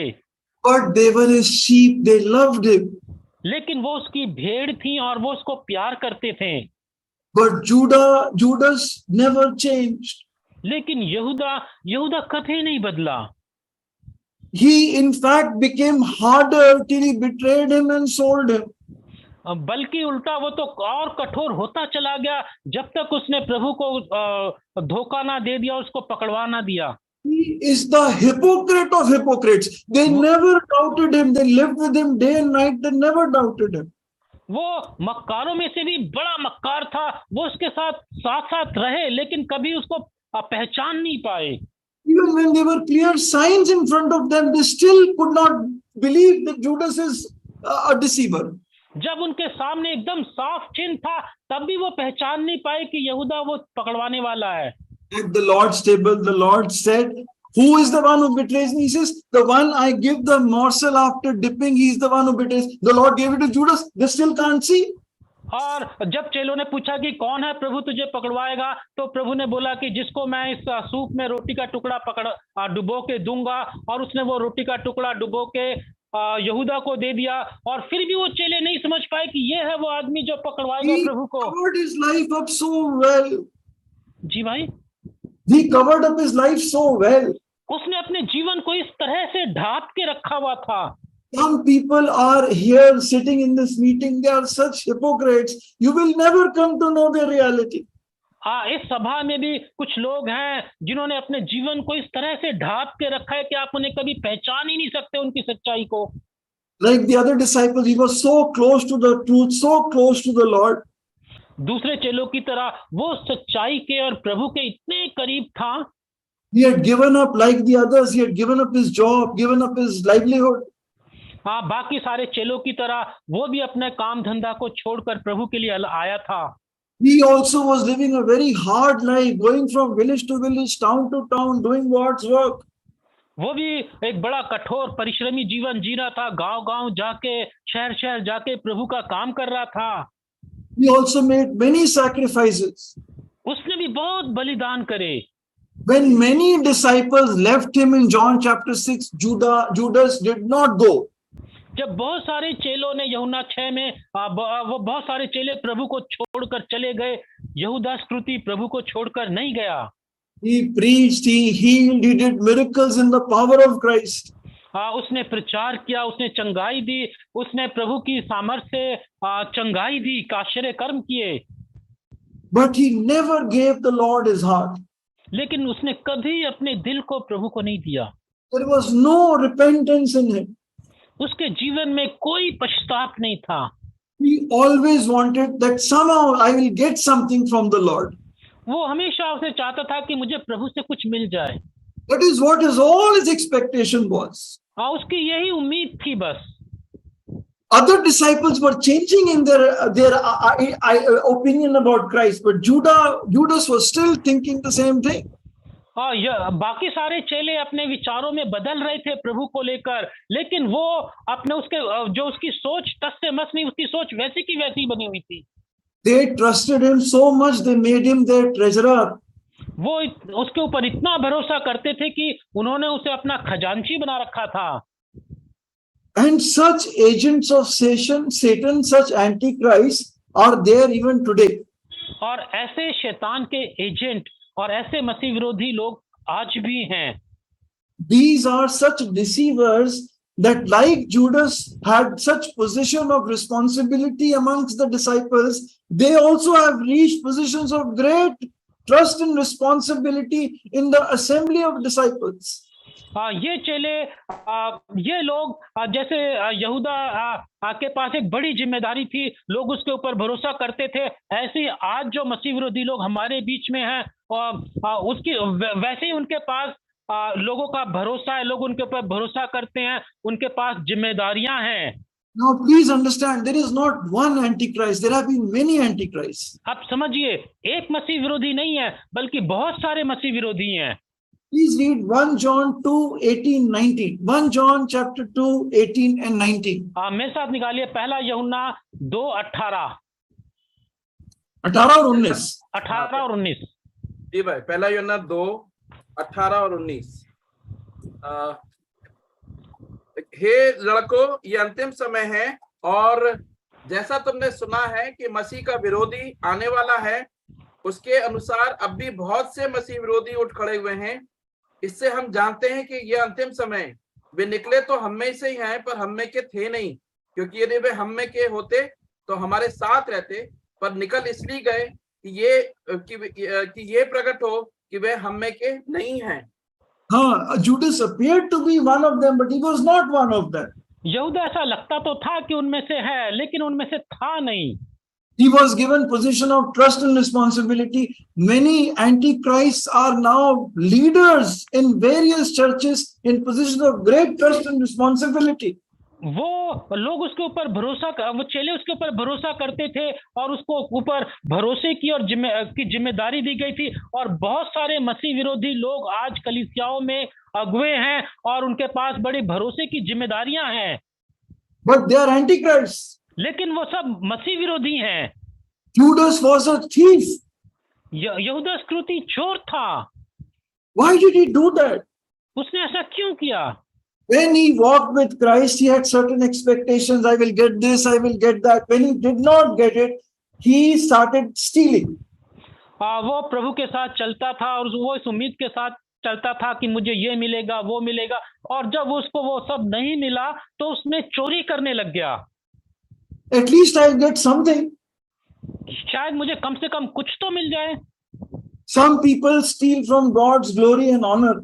But they were his sheep. They loved him. लेकिन वो उसकी भेड़ थी और वो उसको प्यार करते थे। But Judas never changed. लेकिन यहूदा कभी नहीं बदला। He in fact became harder till he betrayed him and sold him. बल्कि उल्टा वो तो और कठोर होता चला गया जब तक उसने प्रभु को धोखा ना दे दिया, उसको पकड़वा ना दिया। He is the hypocrite of hypocrites. They never doubted him. They lived with him day and night. They never doubted him. वो मक्कारों में से भी बड़ा मक्कार था। वो उसके साथ साथ रहे लेकिन कभी उसको पहचान नहीं पाए। Even when there were clear signs in front of them, they still could not believe that Judas is a deceiver. जब उनके सामने एकदम साफ चिन्ह था तब भी वो पहचान नहीं पाए कि यहूदा वो पकड़वाने वाला है। At the Lord's table, the Lord said, who is the one who betrays me? He says, the one I give the morsel after dipping, he is the one who betrays. The Lord gave it to Judas. They still can't see. और जब चेलों ने पूछा कि कौन है प्रभु तुझे पकड़वाएगा, तो प्रभु ने बोला कि जिसको मैं इस सूप में रोटी का टुकड़ा डुबो के दूंगा। और उसने वो रोटी का टुकड़ा डुबो के यहूदा को दे दिया। और फिर भी वो चेले नहीं समझ पाए कि ये है वो आदमी जो पकड़वाएगा He प्रभु को। covered his life up so well. जी भाई, He covered up his life so well. उसने अपने जीवन को इस तरह से ढांप के रखा हुआ था। Some people are here sitting in this meeting. They are such hypocrites. You will never come to know their reality. हाँ, इस सभा में भी कुछ लोग हैं जिन्होंने अपने जीवन को इस तरह से ढांप के रखा है कि आप उन्हें कभी पहचान ही नहीं सकते उनकी सच्चाई को। Like the other disciples, he was so close to the truth, so close to the Lord. दूसरे चेलों की तरह वो सच्चाई के और प्रभु के इतने करीब था। He had given up like the others. He had given up his job, given up his livelihood. हाँ, बाकी सारे चेलों की तरह वो भी अपने काम धंधा को छोड़कर प्रभु के लिए आया था। He also was living a very hard life, going from village to village, town to town, doing God's work. वो भी एक बड़ा कठोर परिश्रमी जीवन जी रहा था, गांव-गांव जाके, शहर-शहर जाके प्रभु का काम कर रहा था। He also made many sacrifices. उसने भी बहुत बलिदान करे। When many disciples left him in John chapter 6, Judas did not go. जब बहुत सारे चेलों ने यूहन्ना 6 में वो बहुत सारे चेले प्रभु को छोड़कर चले गए, यहूदा इस्करियोती प्रभु को छोड़कर नहीं गया। He preached, he healed, he did miracles in the power of Christ. हाँ, उसने प्रचार किया, उसने चंगाई दी, उसने प्रभु की सामर्थ्य से चंगाई दी, आश्चर्य कर्म किए। But he never gave the Lord his heart. लेकिन उसने कभी अपने दिल को प्रभु को नहीं दिया। There was no repentance in him. उसके जीवन में कोई पश्चाताप नहीं था। He always wanted that somehow I will get something from the Lord. वो हमेशा उसे चाहता था कि मुझे प्रभु से कुछ मिल जाए। That is what all his expectation was. हाँ, उसकी यही उम्मीद थी बस। Other disciples were changing in their opinion about Christ, but Judas was still thinking the same thing. हाँ, बाकी सारे चेले अपने विचारों में बदल रहे थे प्रभु को लेकर, लेकिन वो अपने उसकी सोच टस से मस नहीं, उसकी सोच वैसी की वैसी बनी हुई थी। They trusted him so much, they made him their treasurer. वो उसके ऊपर इतना भरोसा करते थे कि उन्होंने उसे अपना खजांची बना रखा था। And such agents of Satan, such antichrists are there even today. और ऐसे शैतान के एजेंट और ऐसे मसीह विरोधी लोग आज भी हैं। These are such deceivers that, like Judas had such position of responsibility amongst the disciples, they also have reached positions of great trust and responsibility in the assembly of disciples. ये चेले, ये लोग जैसे यहूदा के पास एक बड़ी जिम्मेदारी थी, लोग उसके ऊपर भरोसा करते थे। ऐसे ही आज जो मसीह विरोधी लोग हमारे बीच में हैं, उसकी वैसे ही उनके पास लोगों का भरोसा है, लोग उनके ऊपर भरोसा करते हैं, उनके पास जिम्मेदारियां हैं। Now please understand, there is not one antichrist, there have been many antichrists. आप समझिए, एक मसीह विरोधी नहीं है, बल्कि बहुत सारे मसीह विरोधी हैं। Please read 1 John 2, 18, 19. 1 John chapter 2, 18 and 19. मेरे साथ निकालिए पहला यूहन्ना 2, 18 18 और 19. 18 और 19। जी भाई, पहला यूहन्ना 2, 18 और 19। हे लड़कों, ये अंतिम समय है, और जैसा तुमने सुना है कि मसीह का विरोधी आने वाला है, उसके अनुसार अब भी बहुत से मसीह विरोधी उठ खड़े हुए हैं। इससे हम जानते हैं कि यह अंतिम समय, वे निकले तो हम में से ही हैं, पर हम में के थे नहीं, क्योंकि यदि वे हम में के होते तो हमारे साथ रहते, पर निकल इसलिए गए कि ये प्रकट हो कि वे हम में के नहीं हैं। हाँ, Judas appeared to be one of them, but he was not one of them. यहूदा ऐसा लगता तो था कि उनमें से है, लेकिन उनमें से था नहीं। He was given position of trust and responsibility. Many antichrists are now leaders in various churches in positions of great trust and responsibility. वो लोग उसके ऊपर वो चेले उसके ऊपर भरोसा करते थे, और उसको ऊपर भरोसे की और जिम्मेदारी दी गई थी। और बहुत सारे मसीह विरोधी लोग आज कलीसियाओं में अगुवे हैं, और उनके पास बड़े भरोसे की जिम्मेदारियां हैं। But they are antichrists. लेकिन वो सब मसीह विरोधी हैं। Judas was a thief. यहूदा इस्करियोती चोर था। Why did he do that? उसने ऐसा क्यों किया? When he walked with Christ, he had certain expectations. I will get this, I will get that. When he did not get it, he started stealing. वो प्रभु के साथ चलता था और वो इस उम्मीद के साथ चलता था कि मुझे ये मिलेगा, वो मिलेगा, और जब उसको वो सब नहीं मिला तो उसने चोरी करने लग गया। At least I'll get something. शायद मुझे कम से कम कुछ तो मिल जाए। Some people steal from God's glory and honor.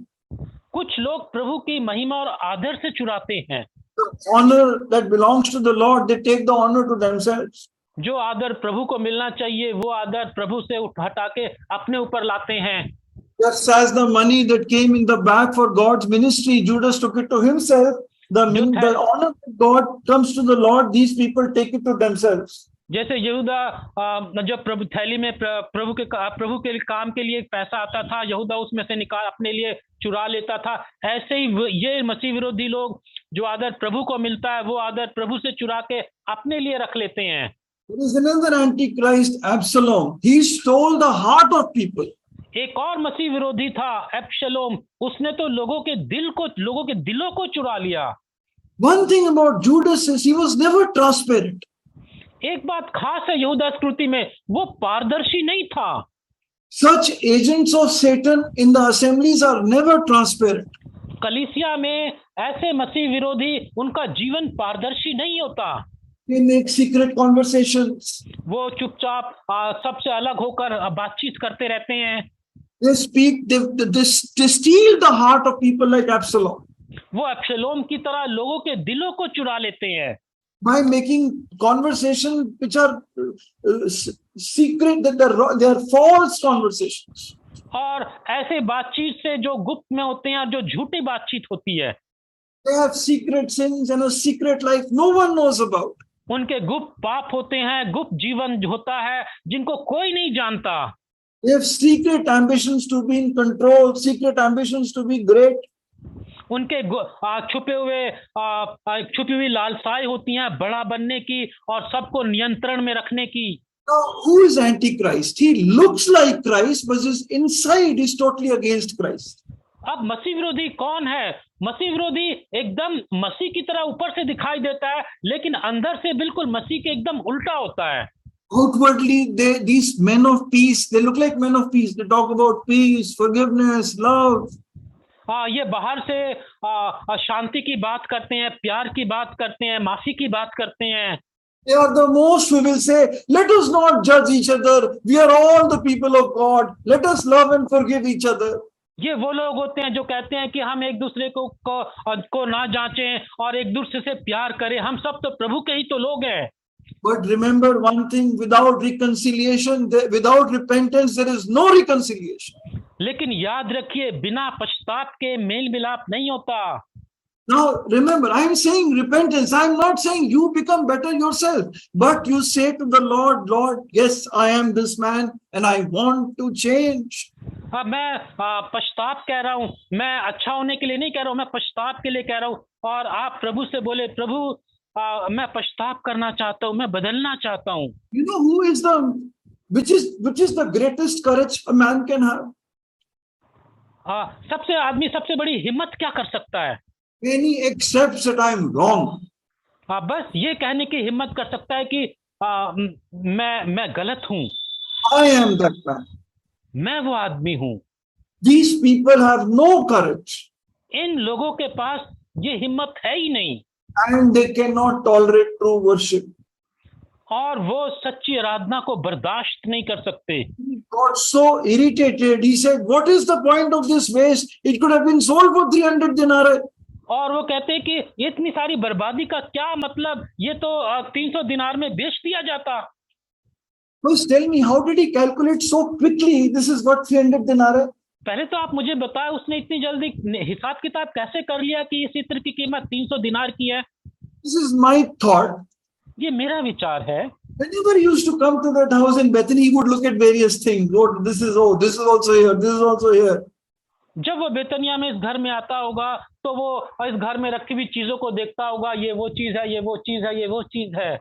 कुछ लोग प्रभु की महिमा और आदर से चुराते हैं। The honor that belongs to the Lord, they take the honor to themselves. जो आदर प्रभु को मिलना चाहिए वो आदर प्रभु से हटा के अपने ऊपर लाते हैं। Just as the money that came in the bag for God's ministry, Judas took it to himself. The honor of God comes to the Lord. These people take it to themselves. जैसे यहूदा जब प्रभु थैली में प्रभु के काम के लिए पैसा आता था, यहूदा उसमें से निकाल अपने लिए चुरा लेता था। ऐसे ही ये मसीह विरोधी लोग, जो आदर प्रभु को मिलता है वो आदर प्रभु से चुरा के अपने लिए रख लेते हैं। There is another antichrist, Absalom. He stole the heart of people. एक और मसीह विरोधी था एब्शलोम, उसने तो लोगों के दिलों को चुरा लिया। One thing about Judas is he was never transparent. एक बात खास है यहूदा इस्करियोती में, वो पारदर्शी नहीं था। Such agents of Satan in the assemblies are never transparent. कलीसिया में ऐसे मसीह विरोधी, उनका जीवन पारदर्शी नहीं होता। They make secret conversations. वो चुपचाप सबसे अलग होकर बातचीत करते रहते हैं। They speak, they steal the heart of people like Absalom. वो अब्शलोम की तरह लोगों के दिलों को चुरा लेते हैं। By making conversation which are secret, that they are false conversations. और ऐसे बातचीत से जो गुप्त में होते हैं और जो झूठी बातचीत होती है। They have secret sins and a secret life no one knows about. उनके गुप्त पाप होते हैं, गुप्त जीवन होता है जिनको कोई नहीं जानता। They have secret ambitions to be in control, secret ambitions to be great. उनके छुपी हुई लालसाएं होती हैं बड़ा बनने की और सबको नियंत्रण में रखने की। Now, who is Antichrist? He looks like Christ, but his inside is totally against Christ. अब मसीह विरोधी कौन है? मसीह विरोधी एकदम मसीह की तरह ऊपर से दिखाई देता है, लेकिन अंदर से बिल्कुल मसीह के एकदम उल्टा होता है। Outwardly, these men of peace, they look like men of peace. They talk about peace, forgiveness, love. ये बाहर से शांति की बात करते हैं, प्यार की बात करते हैं, माफी की बात करते हैं। They are the most who will say, let us not judge each other. We are all the people of God. Let us love and forgive each other. ये वो लोग होते हैं जो कहते हैं कि हम एक दूसरे को ना जांचें और एक दूसरे से प्यार करें, हम सब तो प्रभु के ही तो लोग हैं। But remember one thing, without reconciliation, without repentance, there is no reconciliation. लेकिन याद रखिए, बिना पश्चाताप के मेल मिलाप नहीं होता। Now remember, I am saying repentance. I am not saying you become better yourself, but you say to the Lord, Lord, yes, I am this man and I want to change. मैं पश्चाताप कह रहा हूँ, मैं अच्छा होने के लिए नहीं कह रहा हूँ, मैं पश्चाताप के लिए कह रहा हूँ। और आप प्रभु से बोले, प्रभु मैं पश्चाताप करना चाहता हूँ, मैं बदलना चाहता हूँ। You know who is which is the greatest courage a man can have? सबसे बड़ी हिम्मत क्या कर सकता है? When he accepts that I am wrong. बस ये कहने की हिम्मत कर सकता है कि मैं गलत हूँ। I am that man. मैं वो आदमी हूँ। These people have no courage. इन लोगों के पास ये हिम्मत है ही नहीं। And they cannot tolerate true worship. और वो सच्ची आराधना को बर्दाश्त नहीं कर सकते। He got so irritated. He said, "What is the point of this waste? It could have been sold for 300 denarii." और वो कहते हैं कि इतनी सारी बर्बादी का क्या मतलब, ये तो 300 दिनार में बेच दिया जाता। Please tell me, how did he calculate so quickly? This is what 300 denarii. पहले तो आप मुझे बताएं, उसने इतनी जल्दी हिसाब किताब कैसे कर लिया कि इस इत्र की कीमत 300 दिनार की है? This is my thought. ये मेरा विचार है। Whenever he used to come to that house in Bethany, he would look at various things. Oh, this is also here. This is also here. जब वो बेतनिया में इस घर में आता होगा तो वो इस घर में रखी हुई चीजों को देखता होगा, ये वो चीज है, ये वो चीज है, ये वो चीज है।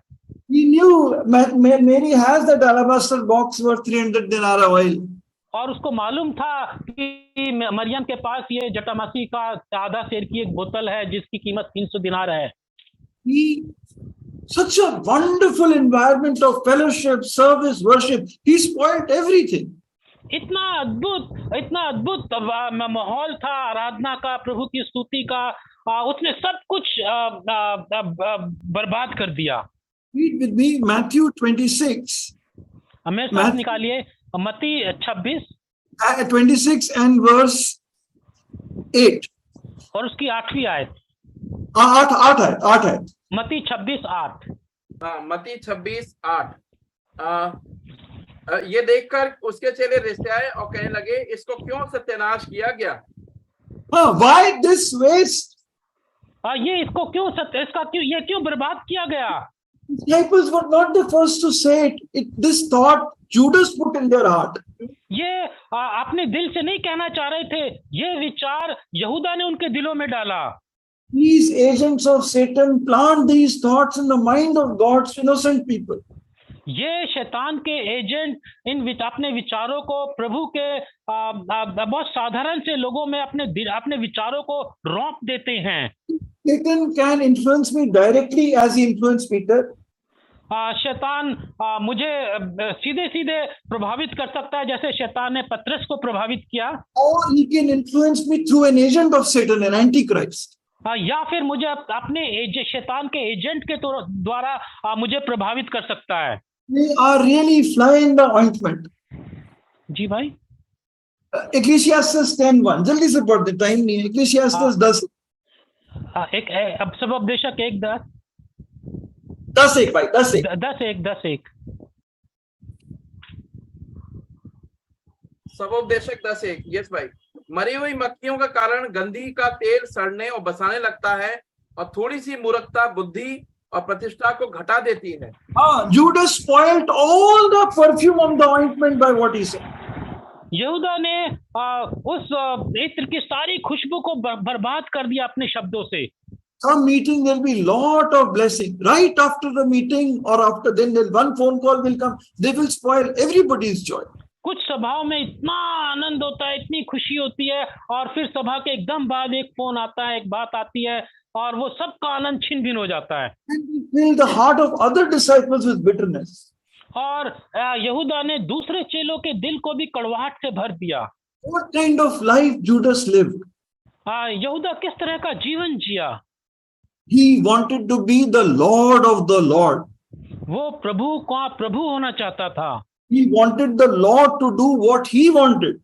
He knew Mary has that alabaster box worth 300 denar oil. और उसको मालूम था कि मरियम के पास ये जटामासी का आधा सेर की एक बोतल है जिसकी कीमत 300 दिनार है। Such a wonderful environment of fellowship, service, worship. He spoiled everything. इतना अद्भुत माहौल था आराधना का, प्रभु की स्तुति का, उसने सब कुछ बर्बाद कर दिया। Read with me Matthew 26. मेरे साथ निकालिए मत्ती 26 and verse 8. और उसकी 8वीं आयत। 8 है। मत्ती 26:8। हाँ, मत्ती 26:8। ये देखकर उसके चेले रिश्ते आए और कहने लगे, इसको क्यों सत्यानाश किया गया? Why this waste? ये क्यों बर्बाद किया गया? Disciples were not the first to say it. This thought Judas put in their heart. ये अपने दिल से नहीं कहना चाह रहे थे, ये विचार यहूदा ने उनके दिलों में डाला। These agents of Satan plant these thoughts in the mind of God's innocent people. ये शैतान के एजेंट अपने विचारों को प्रभु के बहुत साधारण से लोगों में अपने विचारों को रौंप देते हैं। Satan can influence me directly as he influenced Peter. शैतान मुझे सीधे प्रभावित कर सकता है जैसे शैतान ने पतरस को प्रभावित किया। Or he can influence me through an agent of Satan, an antichrist. या फिर मुझे अपने शैतान के एजेंट के द्वारा मुझे प्रभावित कर सकता है। They are really fly in the ointment. जी भाई। Ecclesiastes 10:1. जल्दी से पढ़ दे, टाइम नहीं है। Ecclesiastes 10. अब सबोपदेशक 1:10। 10:1 भाई, 10:1। 10:1। सबोपदेशक 10:1। यस भाई। मरी हुई मक्खियों का कारण गंधी का तेल सड़ने और बसाने लगता है, और थोड़ी सी मूर्खता बुद्धि और प्रतिष्ठा को घटा देती है। Judas spoiled all the perfume of the ointment by what he said. यहूदा ने उस इत्र की सारी खुशबू को बर्बाद कर दिया अपने शब्दों से। Some meeting there will be lot of blessing. Right after the meeting or after, then one phone call will come. They will spoil everybody's joy. कुछ सभाओं में इतना आनंद होता है, इतनी खुशी होती है, और फिर सभा के एकदम बाद एक फोन आता है, एक बात आती है, और वो सबका आनंद छिन भिन हो जाता है। And fill the heart of other disciples with bitterness. और यहूदा ने दूसरे चेलों के दिल को भी कड़वाहट से भर दिया। What kind of life Judas lived? यहूदा किस तरह का जीवन जिया? He wanted to be the Lord of the Lord. वो प्रभु का प्रभु होना चाहता था। He wanted the Lord to do what he wanted.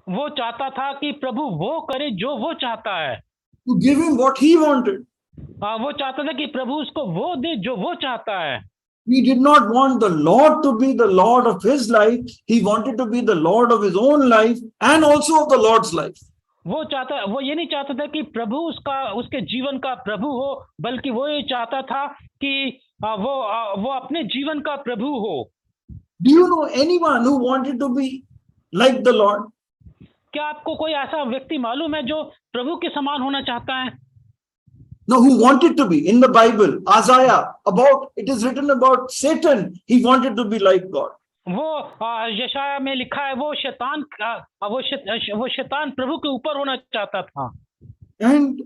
वो चाहता था कि प्रभु वो करे जो वो चाहता है। To give him what he wanted. वो चाहता था कि प्रभु उसको वो दे जो वो चाहता है। He did not want the Lord to be the Lord of his life. He wanted to be the Lord of his own life and also of the Lord's life. वो ये नहीं चाहता था कि प्रभु उसके जीवन का प्रभु हो, बल्कि वो ये चाहता था कि वो अपने जीवन का प्रभु हो। Do you know anyone who wanted to be like the Lord? क्या आपको कोई ऐसा व्यक्ति मालूम है जो प्रभु के समान होना चाहता है? No, who wanted to be in the Bible? Isaiah, it is written about Satan. He wanted to be like God. वो यशाया में लिखा है वो शैतान प्रभु के ऊपर होना चाहता था। And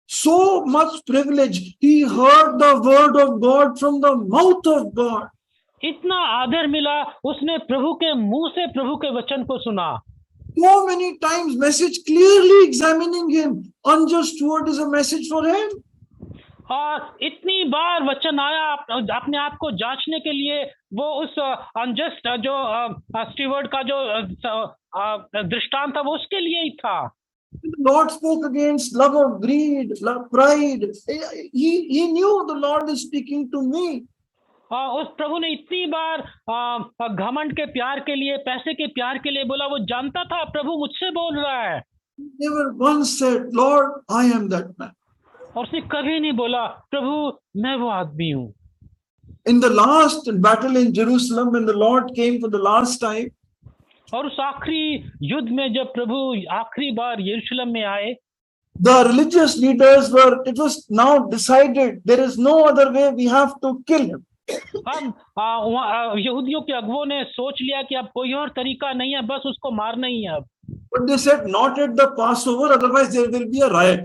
so much privilege. He heard the word of God from the mouth of God. इतना आदर मिला, उसने प्रभु के मुंह से प्रभु के वचन को सुना। So many times message clearly examining him. Unjust word is a message for him. और इतनी बार वचन आया अपने आप को जांचने के लिए, वो उस अनजस्ट जो स्टीवर्ड का जो दृष्टांत था वो उसके लिए ही था। The Lord spoke against love of greed, love, pride. He knew the Lord is speaking to me. उस प्रभु ने इतनी बार घमंड के प्यार के लिए, पैसे के प्यार के लिए बोला, वो जानता था प्रभु मुझसे बोल रहा है। Never once said, Lord, I am that man. और उसने कभी नहीं बोला प्रभु मैं वो आदमी हूँ। In the last battle in Jerusalem, when the Lord came for the last time, और उस आखिरी युद्ध में जब प्रभु आखिरी बार यरूशलेम में आए, the religious leaders it was now decided there is no other way, we have to kill him. अब यहूदियों के अगुवों ने सोच लिया कि अब कोई और तरीका नहीं है, बस उसको मारना ही है अब। But they said, not at the Passover, otherwise there will be a riot.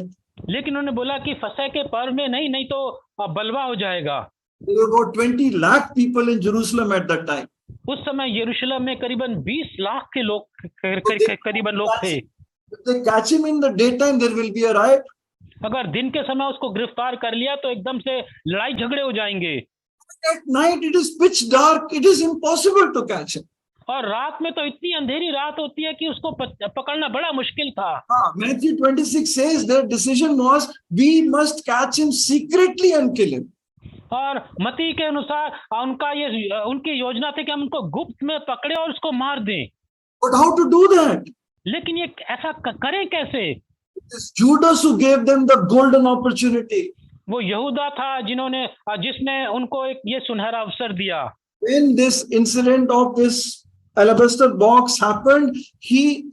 लेकिन उन्होंने बोला कि फसह के पर्व में नहीं, नहीं तो बलवा हो जाएगा। There were about 20 lakh people in Jerusalem at that time. उस समय यरूशलेम में करीबन 20 लाख के लोग करीबन लोग थे। If they catch him in the daytime, there will be a riot. अगर दिन के समय उसको गिरफ्तार कर लिया तो एकदम से लड़ाई झगड़े हो जाएंगे। At night, it is pitch dark. It is impossible to catch him. और रात में तो इतनी अंधेरी रात होती है कि उसको पकड़ना बड़ा मुश्किल था। Matthew 26 says their decision was, we must catch him secretly and kill him. और मती के अनुसार उनकी योजना थी कि हम उनको गुप्त में पकड़े और उसको मार दें। But how to do that? लेकिन ये ऐसा करें कैसे? It is Judas who gave them the golden opportunity. वो यहूदा था जिसने उनको एक ये सुनहरा अवसर दिया। When this incident of this alabaster box happened,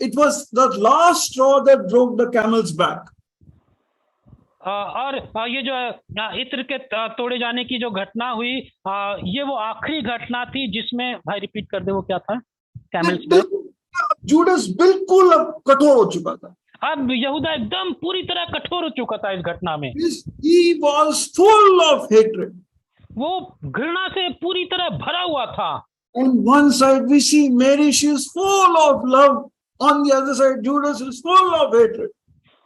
it was the last straw that broke the camel's back. और ये जो इत्र के तोड़े जाने की जो घटना हुई, ये वो आखिरी घटना थी जिसमें, भाई रिपीट कर दे, वो क्या था? Camels back. जूडस बिल्कुल कठोर हो चुका था। अब यहूदा एकदम पूरी तरह कठोर हो चुका था इस घटना में। He was full of hatred. वो घृणा से पूरी तरह भरा हुआ था। On one side we see Mary, she is full of love. On the other side, Judas is full of hatred.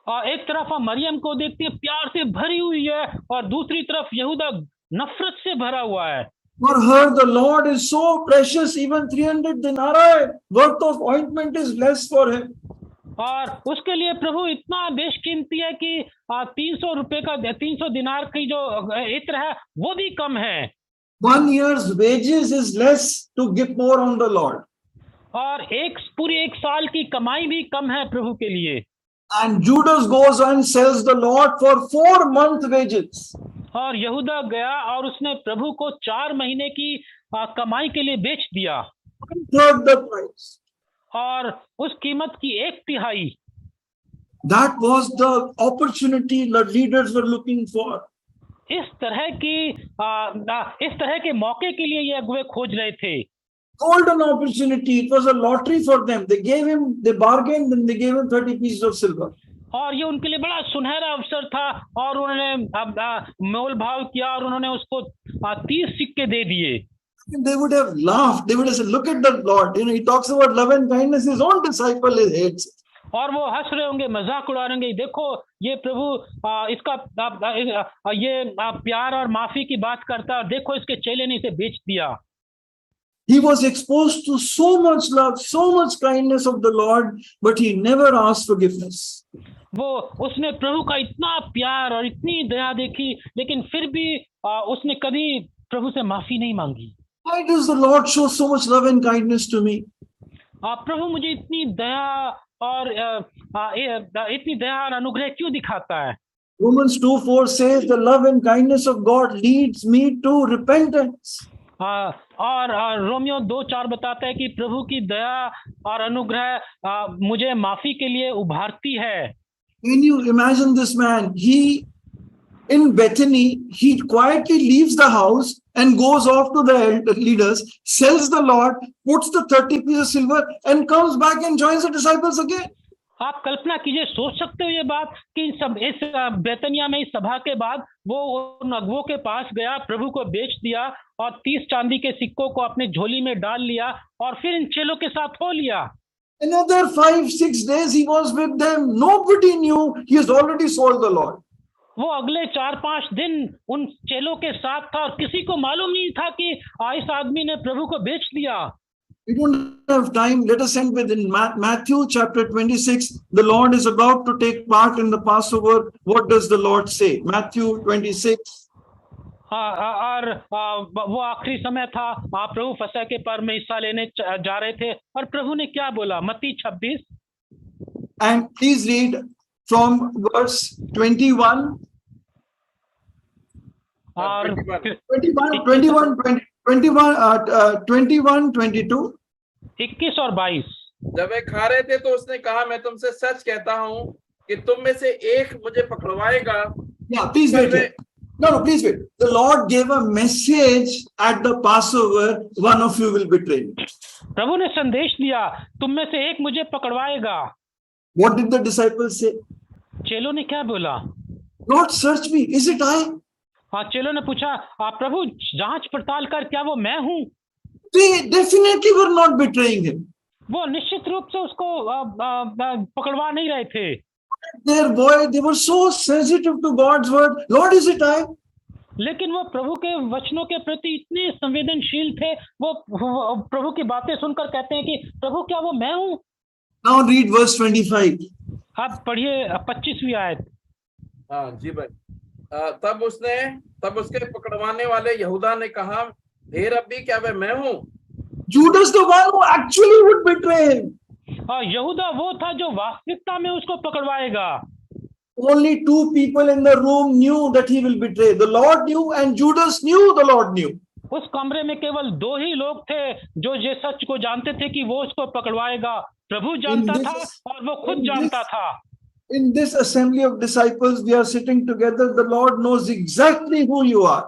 और एक तरफ हम मरियम को देखते हैं, प्यार से भरी हुई है, और दूसरी तरफ यहूदा नफरत से भरा हुआ है। For her, the Lord is so precious, even 300 denarii worth of ointment is less for him. और उसके लिए प्रभु इतना बेशकीमती है कि 300 रुपए का 300 दिनार की जो इत्र है वो भी कम है। 1 year's wages is less to give more on the Lord. और पूरी एक साल की कमाई भी कम है प्रभु के लिए। And Judas goes and sells the Lord for 4-month wages. और यहूदा गया और उसने प्रभु को 4 महीने की कमाई के लिए बेच दिया। 1/3 the price. और उस कीमत की 1/3। That was the opportunity the leaders were looking for. इस तरह के मौके के लिए ये अगुवे खोज रहे थे। Golden opportunity. It was a lottery for them. They bargained, and they gave him 30 pieces of silver. और ये उनके लिए बड़ा सुनहरा अवसर था, और उन्होंने मोल भाव किया और उन्होंने उसको 30 सिक्के दे दिए। They would have laughed. They would have said, "Look at the Lord. He talks about love and kindness. His own disciple hates." और वो हंस रहे होंगे, मजाक उड़ा रहे होंगे, देखो ये प्रभु ये प्यार और माफी की बात करता है, देखो इसके चेले ने इसे बेच दिया। He was exposed to so much love, so much kindness of the Lord, but he never asked forgiveness. उसने प्रभु का इतना प्यार और इतनी दया देखी, लेकिन फिर भी उसने कभी प्रभु से माफी नहीं मांगी। Why does the Lord show so much love and kindness to me? प्रभु मुझे इतनी दया और अनुग्रह क्यों दिखाता है? Romans 2:4 says the love and kindness of God leads me to repentance. और रोमियो 2:4 बताता है कि प्रभु की दया और अनुग्रह मुझे माफी के लिए उभारती है। Can you imagine this man? In Bethany, he quietly leaves the house and goes off to the leaders, sells the Lord, puts the 30 pieces of silver, and comes back and joins the disciples again. आप कल्पना कीजिए, सोच सकते हो ये बात कि इस बेतनिया में इस सभा के बाद वो उन अगुवों के पास गया, प्रभु को बेच दिया और 30 चांदी के सिक्कों को अपने झोली में डाल लिया और फिर इन चेलों के साथ हो लिया। Another 5-6 days he was with them. Nobody knew he has already sold the Lord. वो अगले 4-5 दिन उन चेलों के साथ था और किसी को मालूम नहीं था कि इस आदमी ने प्रभु को बेच दिया। We don't have time. Let us end with in Matthew chapter 26. The Lord is about to take part in the Passover. What does the Lord say? Matthew 26. और वो आखिरी समय था, प्रभु फसह के पर्व में हिस्सा लेने जा रहे थे, और प्रभु ने क्या बोला? मत्ती 26। And please read from verse 21. और 21, 22. 21 और 22। जब वे खा रहे थे तो उसने कहा, मैं तुमसे सच कहता हूं कि तुम में से एक मुझे पकड़वाएगा। Yeah, please wait. No, please wait. The Lord gave a message at the Passover, one of you will betray me. प्रभु ने संदेश दिया, तुम में से एक मुझे पकड़वाएगा। What did the disciples say? चेलों ने क्या बोला? Lord, search me. Is it I? हाँ, चेलों ने पूछा, प्रभु जांच पड़ताल कर, क्या वो मैं हूँ? They definitely were not betraying him. वो निश्चित रूप से उसको पकड़वा नहीं रहे थे। They were so sensitive to God's word. Lord, is it I? लेकिन वो प्रभु के वचनों के प्रति इतने संवेदनशील थे, वो प्रभु की बातें सुनकर कहते हैं कि प्रभु क्या वो मैं हूँ? Now read verse 25. आप पढ़िए 25वीं आयत। हाँ जी भाई। तब उसके पकड़वाने वाले यहूदा ने कहा, हे रब्बी, क्या वह मैं हूँ? Judas, the one who actually would betray him. यहूदा वो था जो वास्तविकता में उसको पकड़वाएगा। Only two people in the room knew that he will betray. The Lord knew and Judas knew the Lord knew. उस कमरे में केवल दो ही लोग थे जो ये सच को जानते थे कि वो उसको पकड़वाएगा। प्रभु जानता था और वो खुद जानता था। In this assembly of disciples, we are sitting together. The Lord knows exactly who you are.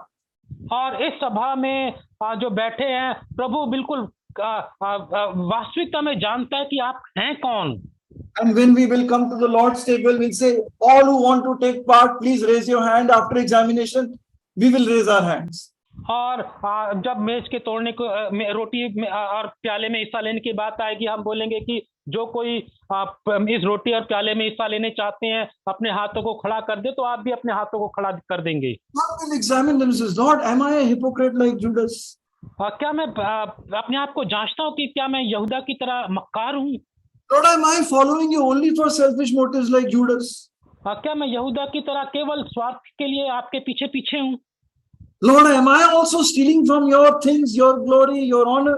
और इस सभा में जो बैठे हैं, प्रभु बिल्कुल वास्तविकता में जानता है कि आप हैं कौन। And when we will come to the Lord's table, we'll say, all who want to take part, please raise your hand. After examination, we will raise our hands. और जब मेज के तोड़ने को रोटी और प्याले में हिस्सा लेने की बात आएगी, हम बोलेंगे कि जो कोई इस रोटी और प्याले में हिस्सा लेने चाहते हैं, अपने हाथों को खड़ा कर दे, तो आप भी अपने हाथों को खड़ा कर देंगे। God will examine them and says, Lord, am I a hypocrite like Judas? क्या मैं अपने आप को जांचता हूँ कि क्या मैं यहूदा की तरह मक्कार हूँ? Lord, am I following you only for selfish motives like Judas? क्या मैं यहूदा की तरह केवल स्वार्थ के लिए आपके पीछे पीछे हूँ? Lord, am I also stealing from your things, your glory, your honor?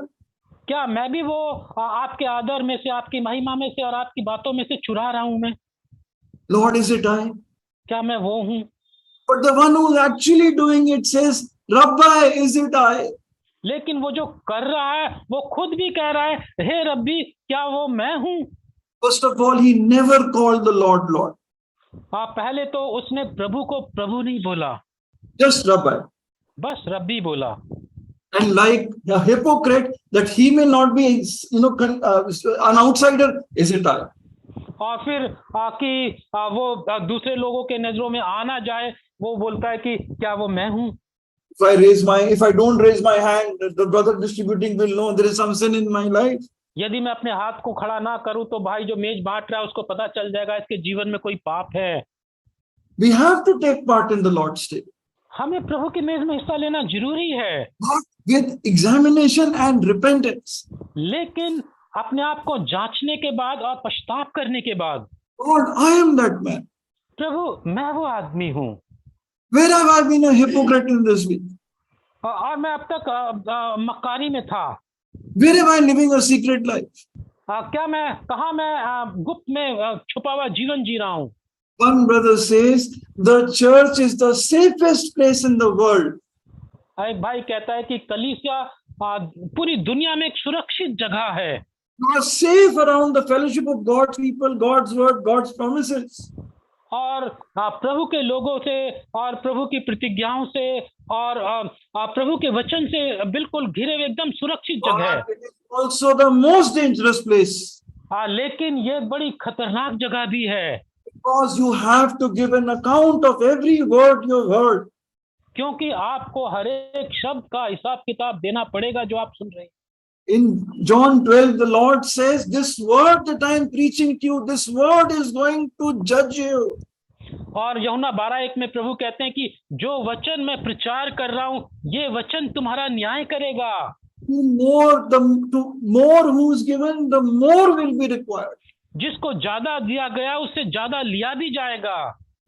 क्या मैं भी वो आपके आदर में से, आपकी महिमा में से और आपकी बातों में से चुरा रहा हूँ मैं? Lord, is it I? क्या मैं वो हूँ? But the one who is actually doing it says, Rabbi, is it I? लेकिन वो जो कर रहा है, वो खुद भी कह रहा है, हे रब्बी, क्या वो मैं हूँ? First of all, he never called the Lord, Lord. पहले तो उसने प्रभु को प्रभु नहीं बोला, Just Rabbi. बस रब्बी बोला। And like a hypocrite, that he may not be, an outsider, is it I? और फिर कि वो दूसरे लोगों के नजरों में आना जाए, वो बोलता है कि क्या वो मैं हूँ? If I don't raise my hand, the brother distributing will know there is some sin in my life. यदि मैं अपने हाथ को खड़ा ना करूं तो भाई जो मेज बांट रहा है उसको पता चल जाएगा इसके जीवन में कोई पाप है। We have to take part in the Lord's table. हमें प्रभु की मेज में हिस्सा लेना जरूरी है, Not with examination and repentance. लेकिन अपने आप को जांचने के बाद और पश्चाताप करने के बाद। Lord, I am that man. प्रभु, मैं वो आदमी हूँ। Where have I been a hypocrite in this week? और मैं अब तक मक्कारी में था। Where am I living a secret life? कहाँ मैं गुप्त में छुपा हुआ जीवन जी रहा हूँ? One brother says the church is the safest place in the world. एक भाई कहता है कि कलीसिया पूरी दुनिया में एक सुरक्षित जगह है। You are safe around the fellowship of God's people, God's word, God's promises. और प्रभु के लोगों से और प्रभु की प्रतिज्ञाओं से और प्रभु के वचन से बिल्कुल घिरे हुए एकदम सुरक्षित जगह है। It is also the most dangerous place. लेकिन ये बड़ी खतरनाक जगह भी है। Because you have to give an account of every word you heard. क्योंकि आपको हर एक शब्द का हिसाब किताब देना पड़ेगा जो आप सुन रहे हैं। In John 12, the Lord says, this word that I am preaching to you, this word is going to judge you. और यूहन्ना 12:1 में प्रभु कहते हैं कि जो वचन मैं प्रचार कर रहा हूँ, ये वचन तुम्हारा न्याय करेगा। The more who's given, the more will be required. जिसको ज्यादा दिया गया उससे ज्यादा लिया भी जाएगा।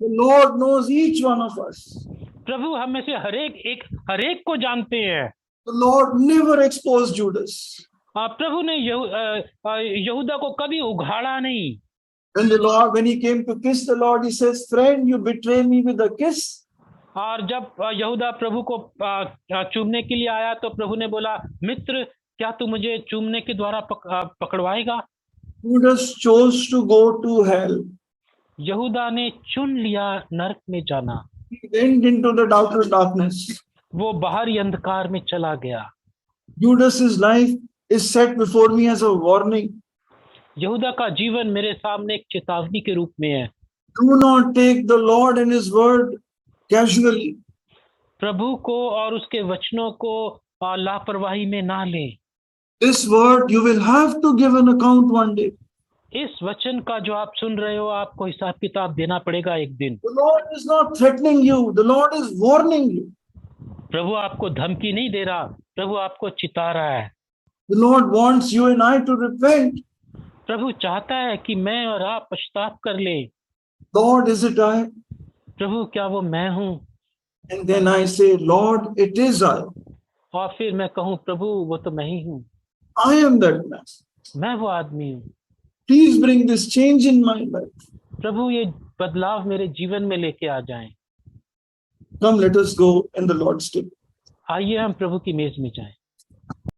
The Lord knows each one of us. प्रभु हम में से हर एक को जानते हैं। The Lord never exposed Judas. प्रभु ने यहूदा को कभी उघाड़ा नहीं। When he came to kiss the Lord, he says, "Friend, you betray me with a kiss." और जब यहूदा प्रभु को चूमने के लिए आया तो प्रभु ने बोला, मित्र, क्या तू मुझे चूमने के द्वारा पकड़वाएगा? Judas chose to go to hell. यहूदा ने चुन लिया नरक में जाना। He went into the outer darkness. वो बाहरी अंधकार में चला गया। Judas's life is set before me as a warning. यहूदा का जीवन मेरे सामने एक चेतावनी के रूप में है। Do not take the Lord and His word casually. प्रभु को और उसके वचनों को लापरवाही में ना ले। This word you will have to give an account one day. इस वचन का जो आप सुन रहे हो, आपको हिसाब किताब देना पड़ेगा एक दिन। The Lord is not threatening you. The Lord is warning you. प्रभु आपको धमकी नहीं दे रहा, प्रभु आपको चिता रहा है। The Lord wants you and I to repent. प्रभु चाहता है कि मैं और आप पश्चाताप कर ले। Lord, is it I? प्रभु क्या वो मैं हूँ? And then I say, Lord, it is I. और फिर मैं कहूँ, प्रभु वो तो मैं ही हूँ, I am that man. मैं वो आदमी हूँ। Please bring this change in my life. प्रभु ये बदलाव मेरे जीवन में लेके आ जाएं। Come, let us go in the Lord's table. आइए हम प्रभु की मेज में जाएं।